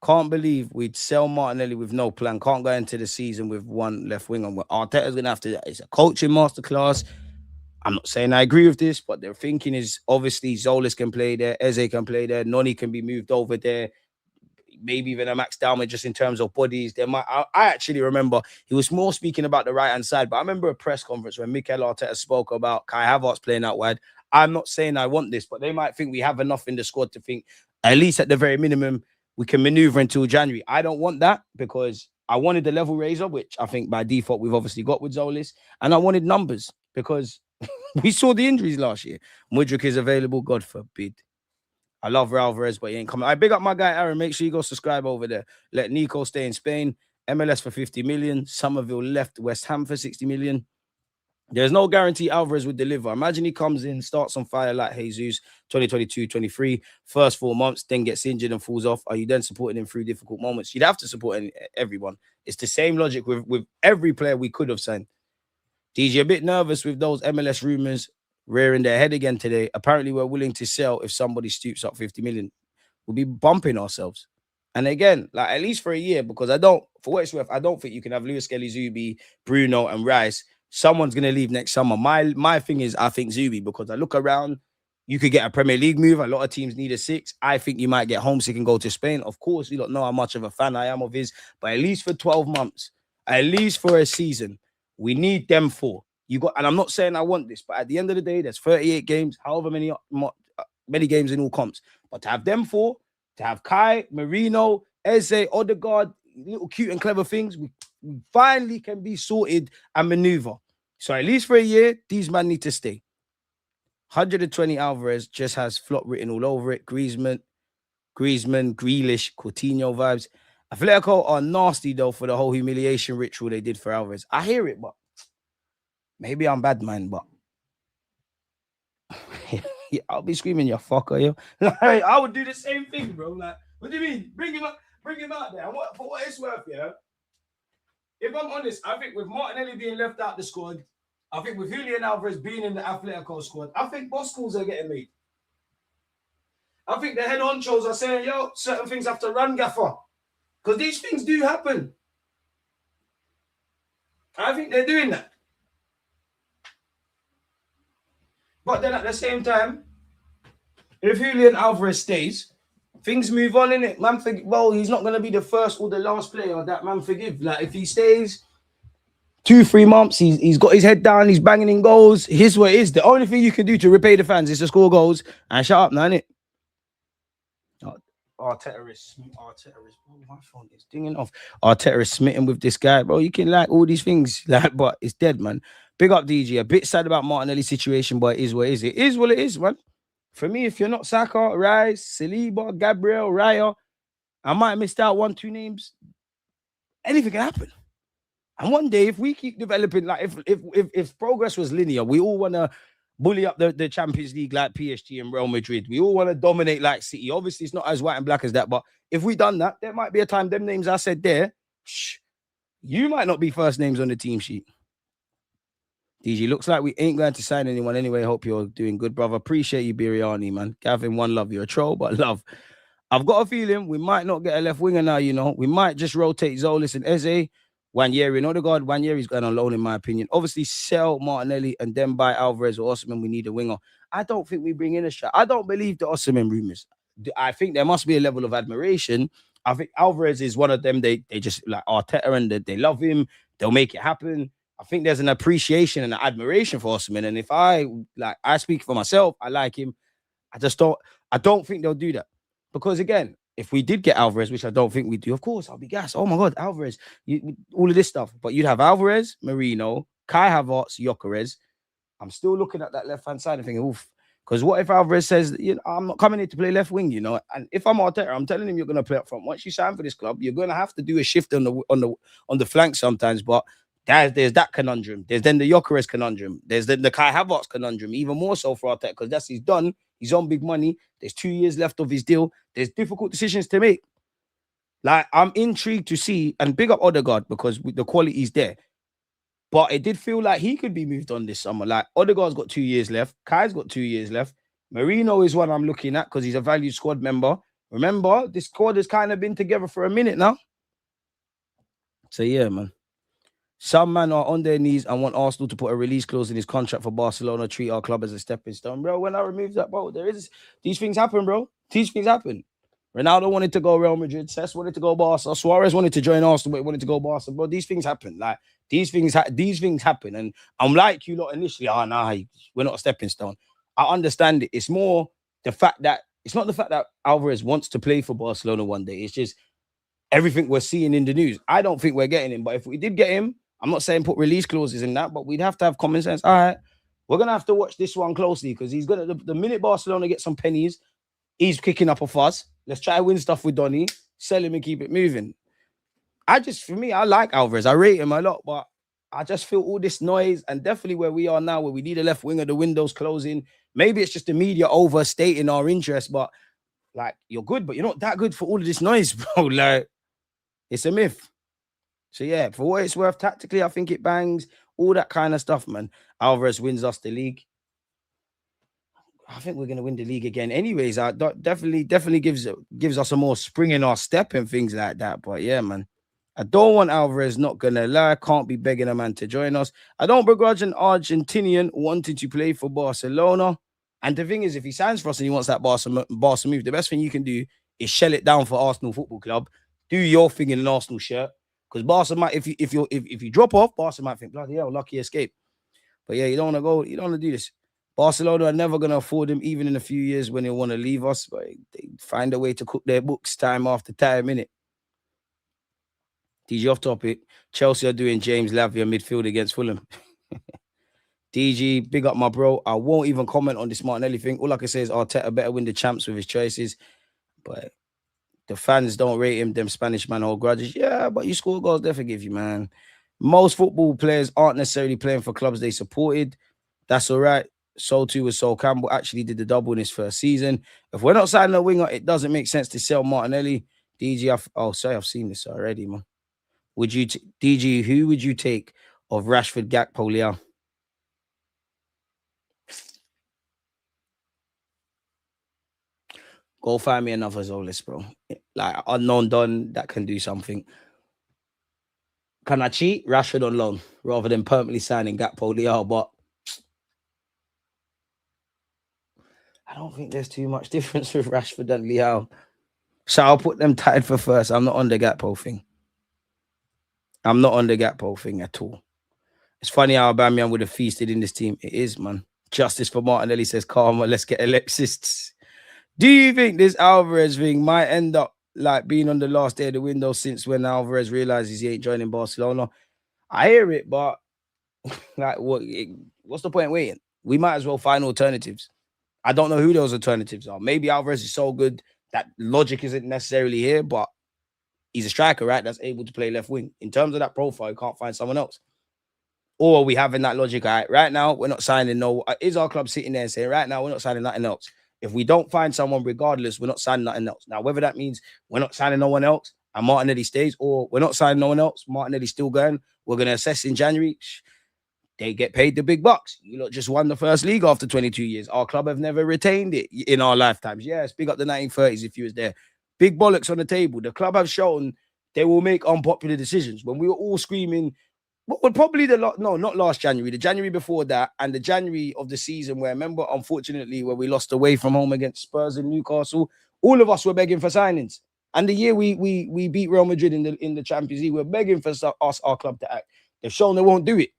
Speaker 3: Can't believe we'd sell Martinelli with no plan. Can't go into the season with one left wing. And Arteta's going to have to, it's a coaching masterclass. I'm not saying I agree with this, but their thinking is obviously Zolis can play there, Eze can play there, Noni can be moved over there. Maybe even a Max Dalman just in terms of bodies. I actually remember he was more speaking about the right-hand side, but I remember a press conference when Mikel Arteta spoke about Kai Havertz playing out wide. I'm not saying I want this, but they might think we have enough in the squad to think, at least at the very minimum, we can maneuver until January. I don't want that because I wanted the level raiser, which I think by default we've obviously got with Zolis, and I wanted numbers because we saw the injuries last year. Mudryk is available, God forbid. I love Alvarez, but he ain't coming. I big up my guy Aaron. Make sure you go subscribe over there. Let Nico stay in Spain. MLS for 50 million. Somerville left West Ham for 60 million. There's no guarantee Alvarez would deliver. Imagine he comes in, starts on fire like Jesus, 2022-23, first 4 months, then gets injured and falls off. Are you then supporting him through difficult moments? You'd have to support everyone. It's the same logic with every player we could have signed. DJ, a bit nervous with those MLS rumors rearing their head again today. Apparently, we're willing to sell if somebody stoops up 50 million. We'll be bumping ourselves. And again, like at least for a year, because for what it's worth, I don't think you can have Lewis Skelly, Zubi, Bruno, and Rice. Someone's going to leave next summer. My thing is, I think Zubi, because I look around, you could get a Premier League move. A lot of teams need a 6. I think you might get homesick and go to Spain. Of course, you don't know how much of a fan I am of his, but at least for 12 months, at least for a season, we need them 4. And I'm not saying I want this, but at the end of the day, there's 38 games, however many games in all comps. But to have them 4, to have Kai, Marino, Eze, Odegaard, little cute and clever things, we finally can be sorted and maneuver. So at least for a year, these men need to stay. 120 Alvarez just has flop written all over it. Griezmann, Grealish, Coutinho vibes. Atletico are nasty, though, for the whole humiliation ritual they did for Alvarez. I hear it, but maybe I'm bad, man, but I'll be screaming, you fucker, yo. Like, I would do the same thing, bro. Like, what do you mean? Bring him out there. For what it's worth, yeah. If I'm honest, I think with Martinelli being left out the squad, I think with Julian Alvarez being in the Atletico squad, I think boss calls are getting made. I think the head honchos are saying, yo, certain things have to run, gaffer. Because these things do happen. I think they're doing that. But then at the same time, if Julian Alvarez stays, things move on, innit? Man, well, he's not going to be the first or the last player that man forgive. Like, if he stays 2-3 months, he's got his head down, he's banging in goals. Here's what it is. The only thing you can do to repay the fans is to score goals and shut up now, innit? Arteta is, my phone is dinging off. Arteta is smitten with this guy, bro. You can like all these things, like, but it's dead, man. Big up DG. A bit sad about Martinelli's situation, but it is what it is. It is what it is, man. For me, if you're not Saka, Rice, Saliba, Gabriel, Raya, I might have missed out 1-2 names. Anything can happen. And one day, if we keep developing, like if progress was linear, we all want to bully up the Champions League like PSG and Real Madrid. We all want to dominate like City. Obviously, it's not as white and black as that, but if we done that, there might be a time them names I said there, you might not be first names on the team sheet. DG, looks like we ain't going to sign anyone anyway. Hope you're doing good, brother. Appreciate you, Biryani, man. Gavin, one love. You're a troll, but love. I've got a feeling we might not get a left winger now, you know. We might just rotate Zolis and Eze. Wanyeri and Odegaard. Wanyeri's going on loan, in my opinion. Obviously, sell Martinelli and then buy Alvarez or Osimhen. We need a winger. I don't think we bring in a shot. I don't believe the Osimhen rumors. I think there must be a level of admiration. I think Alvarez is one of them. They just like Arteta and they love him. They'll make it happen. I think there's an appreciation and an admiration for Osimhen. And if I speak for myself, I like him. I don't think they'll do that. Because again, if we did get Alvarez, which I don't think we do, of course, I'll be gassed. Oh my God, Alvarez, all of this stuff. But you'd have Alvarez, Marino, Kai Havertz, Gyökeres. I'm still looking at that left-hand side and thinking, oof. Because what if Alvarez says, you know, I'm not coming here to play left wing, you know? And if I'm Arteta, I'm telling him you're going to play up front. Once you sign for this club, you're going to have to do a shift on the flank sometimes. But there's that conundrum. There's then the Gyökeres conundrum. There's the Kai Havertz conundrum, even more so for Arteta, because that's he's done. He's on big money. There's 2 years left of his deal. There's difficult decisions to make. Like, I'm intrigued to see, and big up Odegaard because the quality is there. But it did feel like he could be moved on this summer. Like, Odegaard's got 2 years left. Kai's got 2 years left. Marino is one I'm looking at because he's a valued squad member. Remember, this squad has kind of been together for a minute now. So yeah, man. Some men are on their knees and want Arsenal to put a release clause in his contract for Barcelona, treat our club as a stepping stone. Bro, when I remove that, bro, these things happen, bro. These things happen. Ronaldo wanted to go Real Madrid. Cesc wanted to go Barca. Suarez wanted to join Arsenal, but he wanted to go Barca. Bro, these things happen. Like, these things happen. And I'm like you lot initially, nah, we're not a stepping stone. I understand it. It's more the fact that, it's not the fact that Alvarez wants to play for Barcelona one day. It's just everything we're seeing in the news. I don't think we're getting him. But if we did get him, I'm not saying put release clauses in that, but we'd have to have common sense. All right, we're going to have to watch this one closely because he's going to, the minute Barcelona get some pennies, he's kicking up a fuss. Let's try to win stuff with Donny, sell him and keep it moving. For me, I like Alvarez. I rate him a lot, but I just feel all this noise and definitely where we are now, where we need a left winger, the window's closing. Maybe it's just the media overstating our interest, but like, you're good, but you're not that good for all of this noise, bro. Like, it's a myth. So yeah, for what it's worth, tactically, I think it bangs, all that kind of stuff, man. Alvarez wins us the league. I think we're gonna win the league again. Anyways, definitely gives us a more spring in our step and things like that. But yeah, man. I don't want Alvarez, not gonna lie. Can't be begging a man to join us. I don't begrudge an Argentinian wanting to play for Barcelona. And the thing is, if he signs for us and he wants that Barca move, the best thing you can do is shell it down for Arsenal Football Club. Do your thing in an Arsenal shirt. Because Barca might, if you drop off, Barca might think, bloody hell, lucky escape. But yeah, you don't want to do this. Barcelona are never going to afford him, even in a few years when they want to leave us. But they find a way to cook their books time after time, innit? DG off topic. Chelsea are doing James Lavia midfield against Fulham. DG, big up my bro. I won't even comment on this Martinelli thing. All I can say is Arteta better win the champs with his choices. But the fans don't rate him. Them Spanish man hold grudges. Yeah, but you score goals, they forgive you, man. Most football players aren't necessarily playing for clubs they supported. That's all right. So too was Sol Campbell. Actually did the double in his first season. If we're not signing a winger, it doesn't make sense to sell Martinelli. DG, I've seen this already, man. DG, who would you take of Rashford, Gakpo, Leao? Go find me another Zolis, bro. Like, unknown Don that can do something. Can I cheat? Rashford on loan rather than permanently signing Gakpo, Leao, but I don't think there's too much difference with Rashford and Leao. So I'll put them tied for first. I'm not on the Gakpo thing. I'm not on the Gakpo thing at all. It's funny how Aubameyang would have feasted in this team. It is, man. Justice for Martinelli says, Karma, let's get Alexis. Do you think this Alvarez thing might end up like being on the last day of the window since when Alvarez realizes he ain't joining Barcelona? I hear it, but like, what's the point waiting? We might as well find alternatives. I don't know who those alternatives are. Maybe Alvarez is so good that logic isn't necessarily here, but he's a striker, right? That's able to play left wing. In terms of that profile, you can't find someone else. Or are we having that logic, all right now, we're not signing is our club sitting there and saying, right now, we're not signing nothing else. If we don't find someone, regardless, we're not signing nothing else. Now, whether that means we're not signing no one else and Martinelli stays, or we're not signing no one else, Martinelli's still going, we're going to assess in January, they get paid the big bucks. You lot just won the first league after 22 years. Our club have never retained it in our lifetimes. Yes, big up the 1930s if you was there. Big bollocks on the table. The club have shown they will make unpopular decisions. When we were all screaming, well, probably not last January, the January before that, and the January of the season where, remember, unfortunately, where we lost away from home against Spurs and Newcastle, all of us were begging for signings. And the year we beat Real Madrid in the Champions League, we're begging for our club to act. They've shown they won't do it.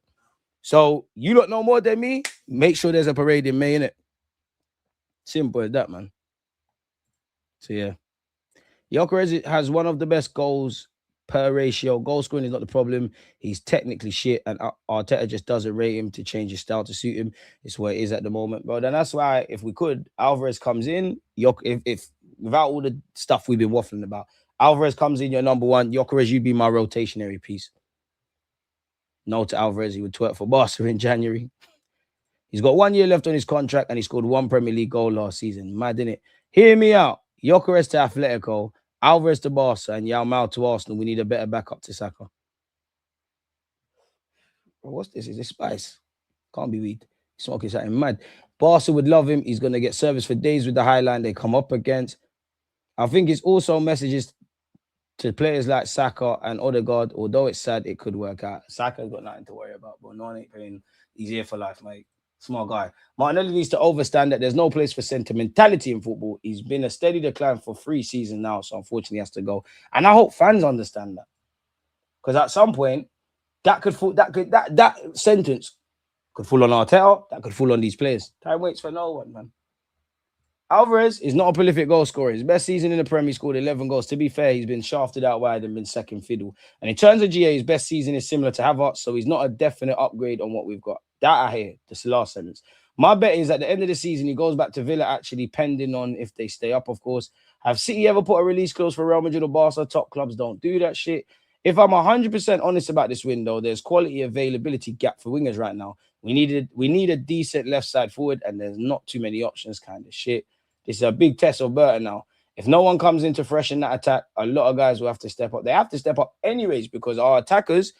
Speaker 3: So you lot know more than me. Make sure there's a parade in May, innit? Simple as that, man. So yeah, Gyökeres has one of the best goals per ratio. Goal scoring is not the problem. He's technically shit, and Arteta just doesn't rate him to change his style to suit him. It's where it is at the moment, bro. Then that's why, if we could, Alvarez comes in. If without all the stuff we've been waffling about, Alvarez comes in, you're number one. Gyökeres, you'd be my rotationary piece. No to Alvarez, he would twerk for Barca in January. He's got 1 year left on his contract and he scored one Premier League goal last season. Mad, innit? Hear me out. Gyökeres to Atletico, Alvarez to Barca, and Yao Mao to Arsenal. We need a better backup to Saka. What's this? Is this spice? Can't be weed. Smoking something mad. Barca would love him. He's going to get service for days with the high line they come up against. I think it's also messages to players like Saka and Odegaard. Although it's sad, it could work out. Saka's got nothing to worry about, but no one ain't paying. He's here for life, mate. Smart guy. Martinelli needs to understand that there's no place for sentimentality in football. He's been a steady decline for 3 seasons now, so unfortunately he has to go. And I hope fans understand that, because at some point that sentence could fall on Arteta. That could fall on these players. Time waits for no one, man. Alvarez is not a prolific goal scorer. His best season in the Premier, he scored 11 goals. To be fair, he's been shafted out wide and been second fiddle. And in terms of GA, his best season is similar to Havertz, so he's not a definite upgrade on what we've got. That I hear. This last sentence. My bet is at the end of the season, he goes back to Villa, actually, pending on if they stay up, of course. Have City ever put a release clause for Real Madrid or Barca? Top clubs don't do that shit. If I'm 100% honest about this window, there's quality availability gap for wingers right now. We need a decent left side forward, and there's not too many options, kind of shit. This is a big test of Burton now. If no one comes in to freshen that attack, a lot of guys will have to step up. They have to step up anyways, because our attackers,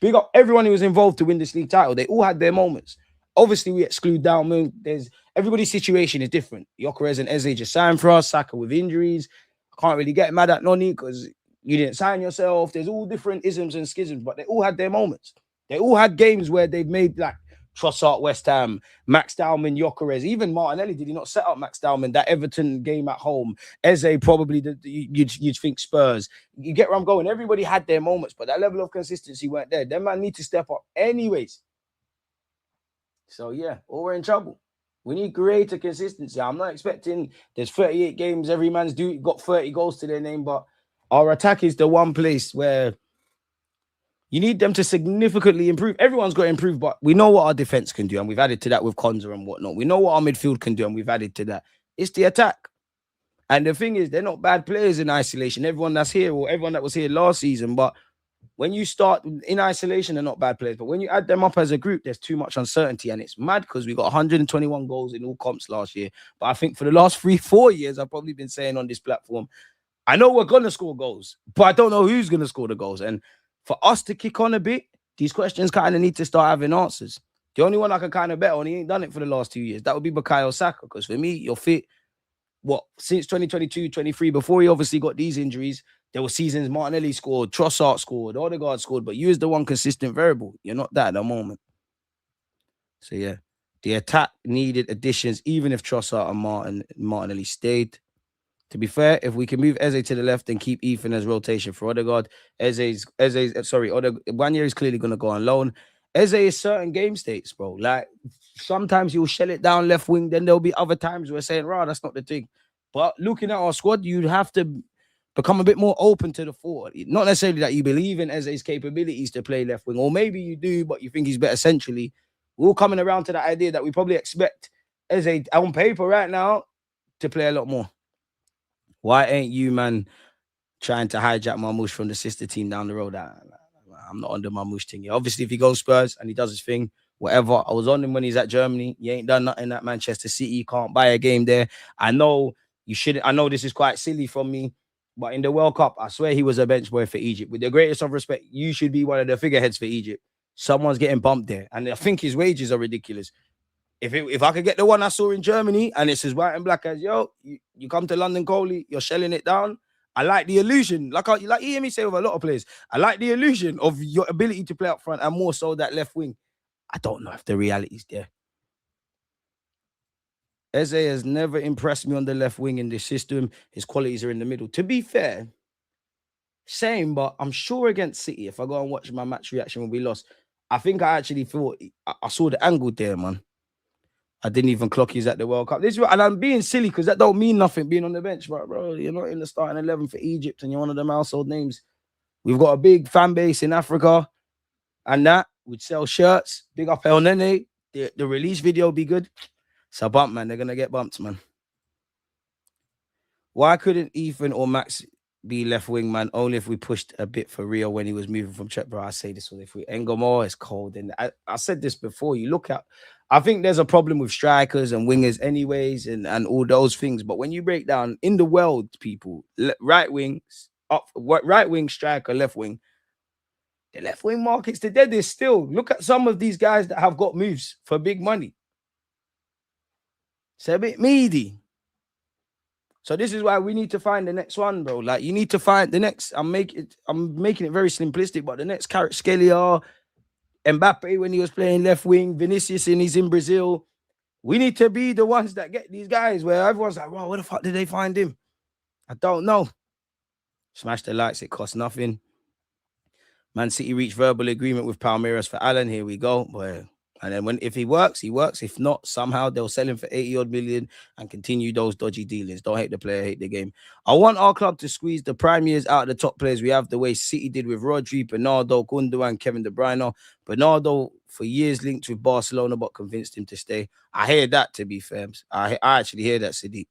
Speaker 3: big up everyone who was involved to win this league title. They all had their moments. Obviously, we exclude Dalman. Everybody's situation is different. Gyökeres and Eze just signed for us. Saka with injuries. I can't really get mad at Noni because you didn't sign yourself. There's all different isms and schisms, but they all had their moments. They all had games where they've made like Trossard, West Ham, Max Dowman, Gyökeres, even Martinelli. Did he not set up Max Dowman? That Everton game at home, Eze probably. You'd think Spurs. You get where I'm going. Everybody had their moments, but that level of consistency weren't there. Them man need to step up, anyways. So yeah, or we're in trouble. We need greater consistency. I'm not expecting. There's 38 games. Every man's got 30 goals to their name, but our attack is the one place where you need them to significantly improve. Everyone's got to improve, but we know what our defense can do, and we've added to that with Konza and whatnot. We know what our midfield can do, and we've added to that. It's the attack. And the thing is, they're not bad players in isolation. Everyone that's here, or everyone that was here last season, but when you start in isolation, they're not bad players. But when you add them up as a group, there's too much uncertainty, and it's mad because we got 121 goals in all comps last year. But I think for the last 3-4 years, I've probably been saying on this platform, I know we're going to score goals, but I don't know who's going to score the goals. And for us to kick on a bit, these questions kind of need to start having answers. The only one I can kind of bet on, he ain't done it for the last 2 years, that would be Bukayo Saka. Because for me, you're fit, since 2022, 23, before he obviously got these injuries, there were seasons Martinelli scored, Trossard scored, Odegaard scored, but you is the one consistent variable. You're not that at the moment. So yeah, the attack needed additions, even if Trossard and Martinelli stayed. To be fair, if we can move Eze to the left and keep Ethan as rotation for Odegaard, Wanya is clearly going to go on loan. Eze is certain game states, bro. Like, sometimes he'll shell it down left wing, then there'll be other times we're saying, rah, that's not the thing. But looking at our squad, you'd have to become a bit more open to the forward. Not necessarily that you believe in Eze's capabilities to play left wing, or maybe you do, but you think he's better centrally. We're all coming around to the idea that we probably expect Eze on paper right now to play a lot more. Why ain't you, man, trying to hijack Marmoush from the sister team down the road? I'm not under Marmoush thing. Obviously, if he goes Spurs and he does his thing, whatever. I was on him when he's at Germany. He ain't done nothing at Manchester City. He can't buy a game there. I know you shouldn't. I know this is quite silly from me, but in the World Cup, I swear he was a bench boy for Egypt. With the greatest of respect, you should be one of the figureheads for Egypt. Someone's getting bumped there, and I think his wages are ridiculous. If I could get the one I saw in Germany and it's as white and black as, yo, you come to London, Coley, you're shelling it down. I like the illusion. Like you hear me say with a lot of players, I like the illusion of your ability to play up front and more so that left wing. I don't know if the reality is there. Eze has never impressed me on the left wing in this system. His qualities are in the middle. To be fair, same, but I'm sure against City, if I go and watch my match reaction when we lost, I think I actually thought I saw the angle there, man. I didn't even clock he's at the World Cup. And I'm being silly because that don't mean nothing being on the bench, bro. You're not in the starting 11 for Egypt and you're one of them household names. We've got a big fan base in Africa and that would sell shirts. Big up El Nene. The release video will be good. It's a bump, man. They're going to get bumped, man. Why couldn't Ethan or Max be left wing, man? Only if we pushed a bit for Rio when he was moving from Czech, bro. I say this one. If we Engomor is cold. And I said this before. You look at, I think there's a problem with strikers and wingers anyways and all those things. But when you break down in the world, people, right wing, striker, left wing, the left wing market's the deadest still. Look at some of these guys that have got moves for big money. It's a bit meaty. So this is why we need to find the next one, bro. Like you need to find the next. I'm making it very simplistic, but the next Kvaratskhelia, Mbappe when he was playing left wing, Vinicius and he's in Brazil. We need to be the ones that get these guys where everyone's like, wow, where the fuck did they find him? I don't know. Smash the likes, it costs nothing. Man City reached verbal agreement with Palmeiras for Alan. Here we go. Boy. And then if he works, he works. If not, somehow they'll sell him for 80 odd million and continue those dodgy dealings. Don't hate the player, hate the game. I want our club to squeeze the prime years out of the top players we have the way City did with Rodri, Bernardo, Gundogan, Kevin De Bruyne. Bernardo for years linked with Barcelona but convinced him to stay. I hear that, to be fair. I actually hear that, Sadiq.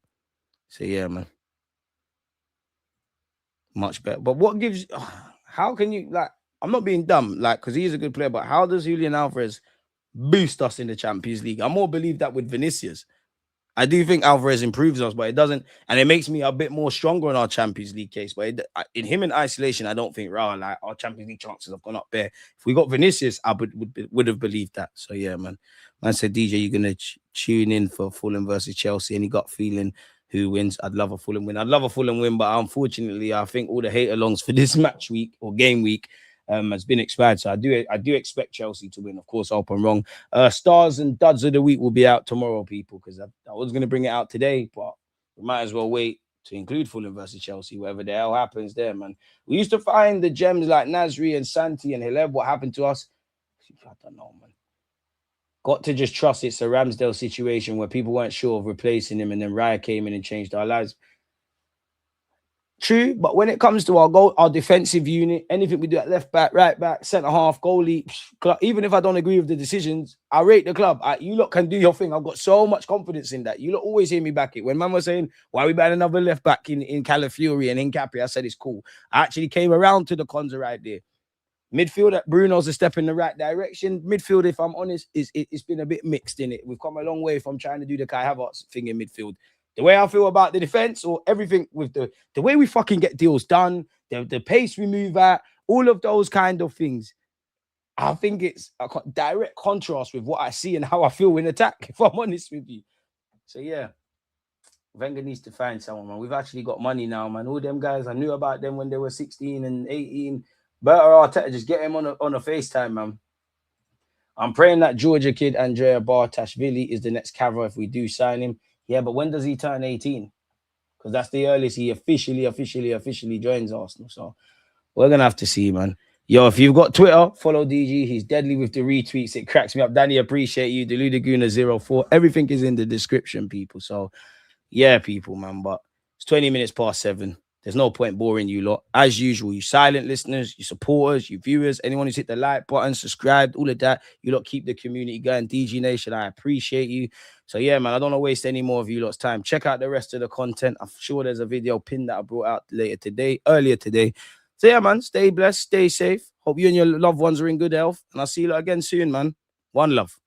Speaker 3: So yeah, man. Much better. But what gives... How can you... like? I'm not being dumb, like, because he's a good player, but how does Julian Alvarez boost us in the Champions League? I more believe that with Vinicius. I do think Alvarez improves us, but it doesn't, and it makes me a bit more stronger in our Champions League case. But in him in isolation, I don't think like our Champions League chances have gone up there. If we got Vinicius, I would have believed that. So yeah, man. Man said, DJ, you're gonna tune in for Fulham versus Chelsea, and he got feeling who wins. I'd love a Fulham win. I'd love a Fulham win, but unfortunately, I think all the hate alongs for this match week or game week has been expired. So I do expect Chelsea to win. Of course, I hope I'm wrong. Stars and duds of the week will be out tomorrow, people, because I was going to bring it out today, but we might as well wait to include Fulham versus Chelsea, whatever the hell happens there, man. We used to find the gems like Nasri and Santi and Hileb. What happened to us? I don't know, man. Got to just trust it's a Ramsdale situation where people weren't sure of replacing him, and then Raya came in and changed our lives. True, but when it comes to our defensive unit, anything we do at left back, right back, centre half, goalie, even if I don't agree with the decisions, I rate the club. You lot can do your thing. I've got so much confidence in that. You lot always hear me back it. When man was saying, why we buying another left back in Calafiori and in Capri, I said it's cool. I actually came around to the cons right there. Midfield at Bruno's a step in the right direction. Midfield, if I'm honest, it's been a bit mixed in it. We've come a long way from trying to do the Kai Havertz thing in midfield. The way I feel about the defense or everything with the way we fucking get deals done, the pace we move at, all of those kind of things, I think it's a direct contrast with what I see and how I feel in attack, if I'm honest with you. So, yeah, Wenger needs to find someone, man. We've actually got money now, man. All them guys, I knew about them when they were 16 and 18. Better Arteta, just get him on a FaceTime, man. I'm praying that Georgia kid, Andrea Bartashvili, is the next Cavra if we do sign him. Yeah, but when does he turn 18? Because that's the earliest he officially joins Arsenal. So we're going to have to see, man. Yo, if you've got Twitter, follow DG. He's deadly with the retweets. It cracks me up. Danny, appreciate you. Deludaguna04. Everything is in the description, people. So, yeah, people, man. But it's 20 minutes past 7. There's no point boring you lot. As usual, you silent listeners, you supporters, you viewers, anyone who's hit the like button, subscribed, all of that, you lot keep the community going. DG Nation, I appreciate you. So, yeah, man, I don't want to waste any more of you lot's time. Check out the rest of the content. I'm sure there's a video pinned that I brought out earlier today. So, yeah, man, stay blessed, stay safe. Hope you and your loved ones are in good health. And I'll see you lot again soon, man. One love.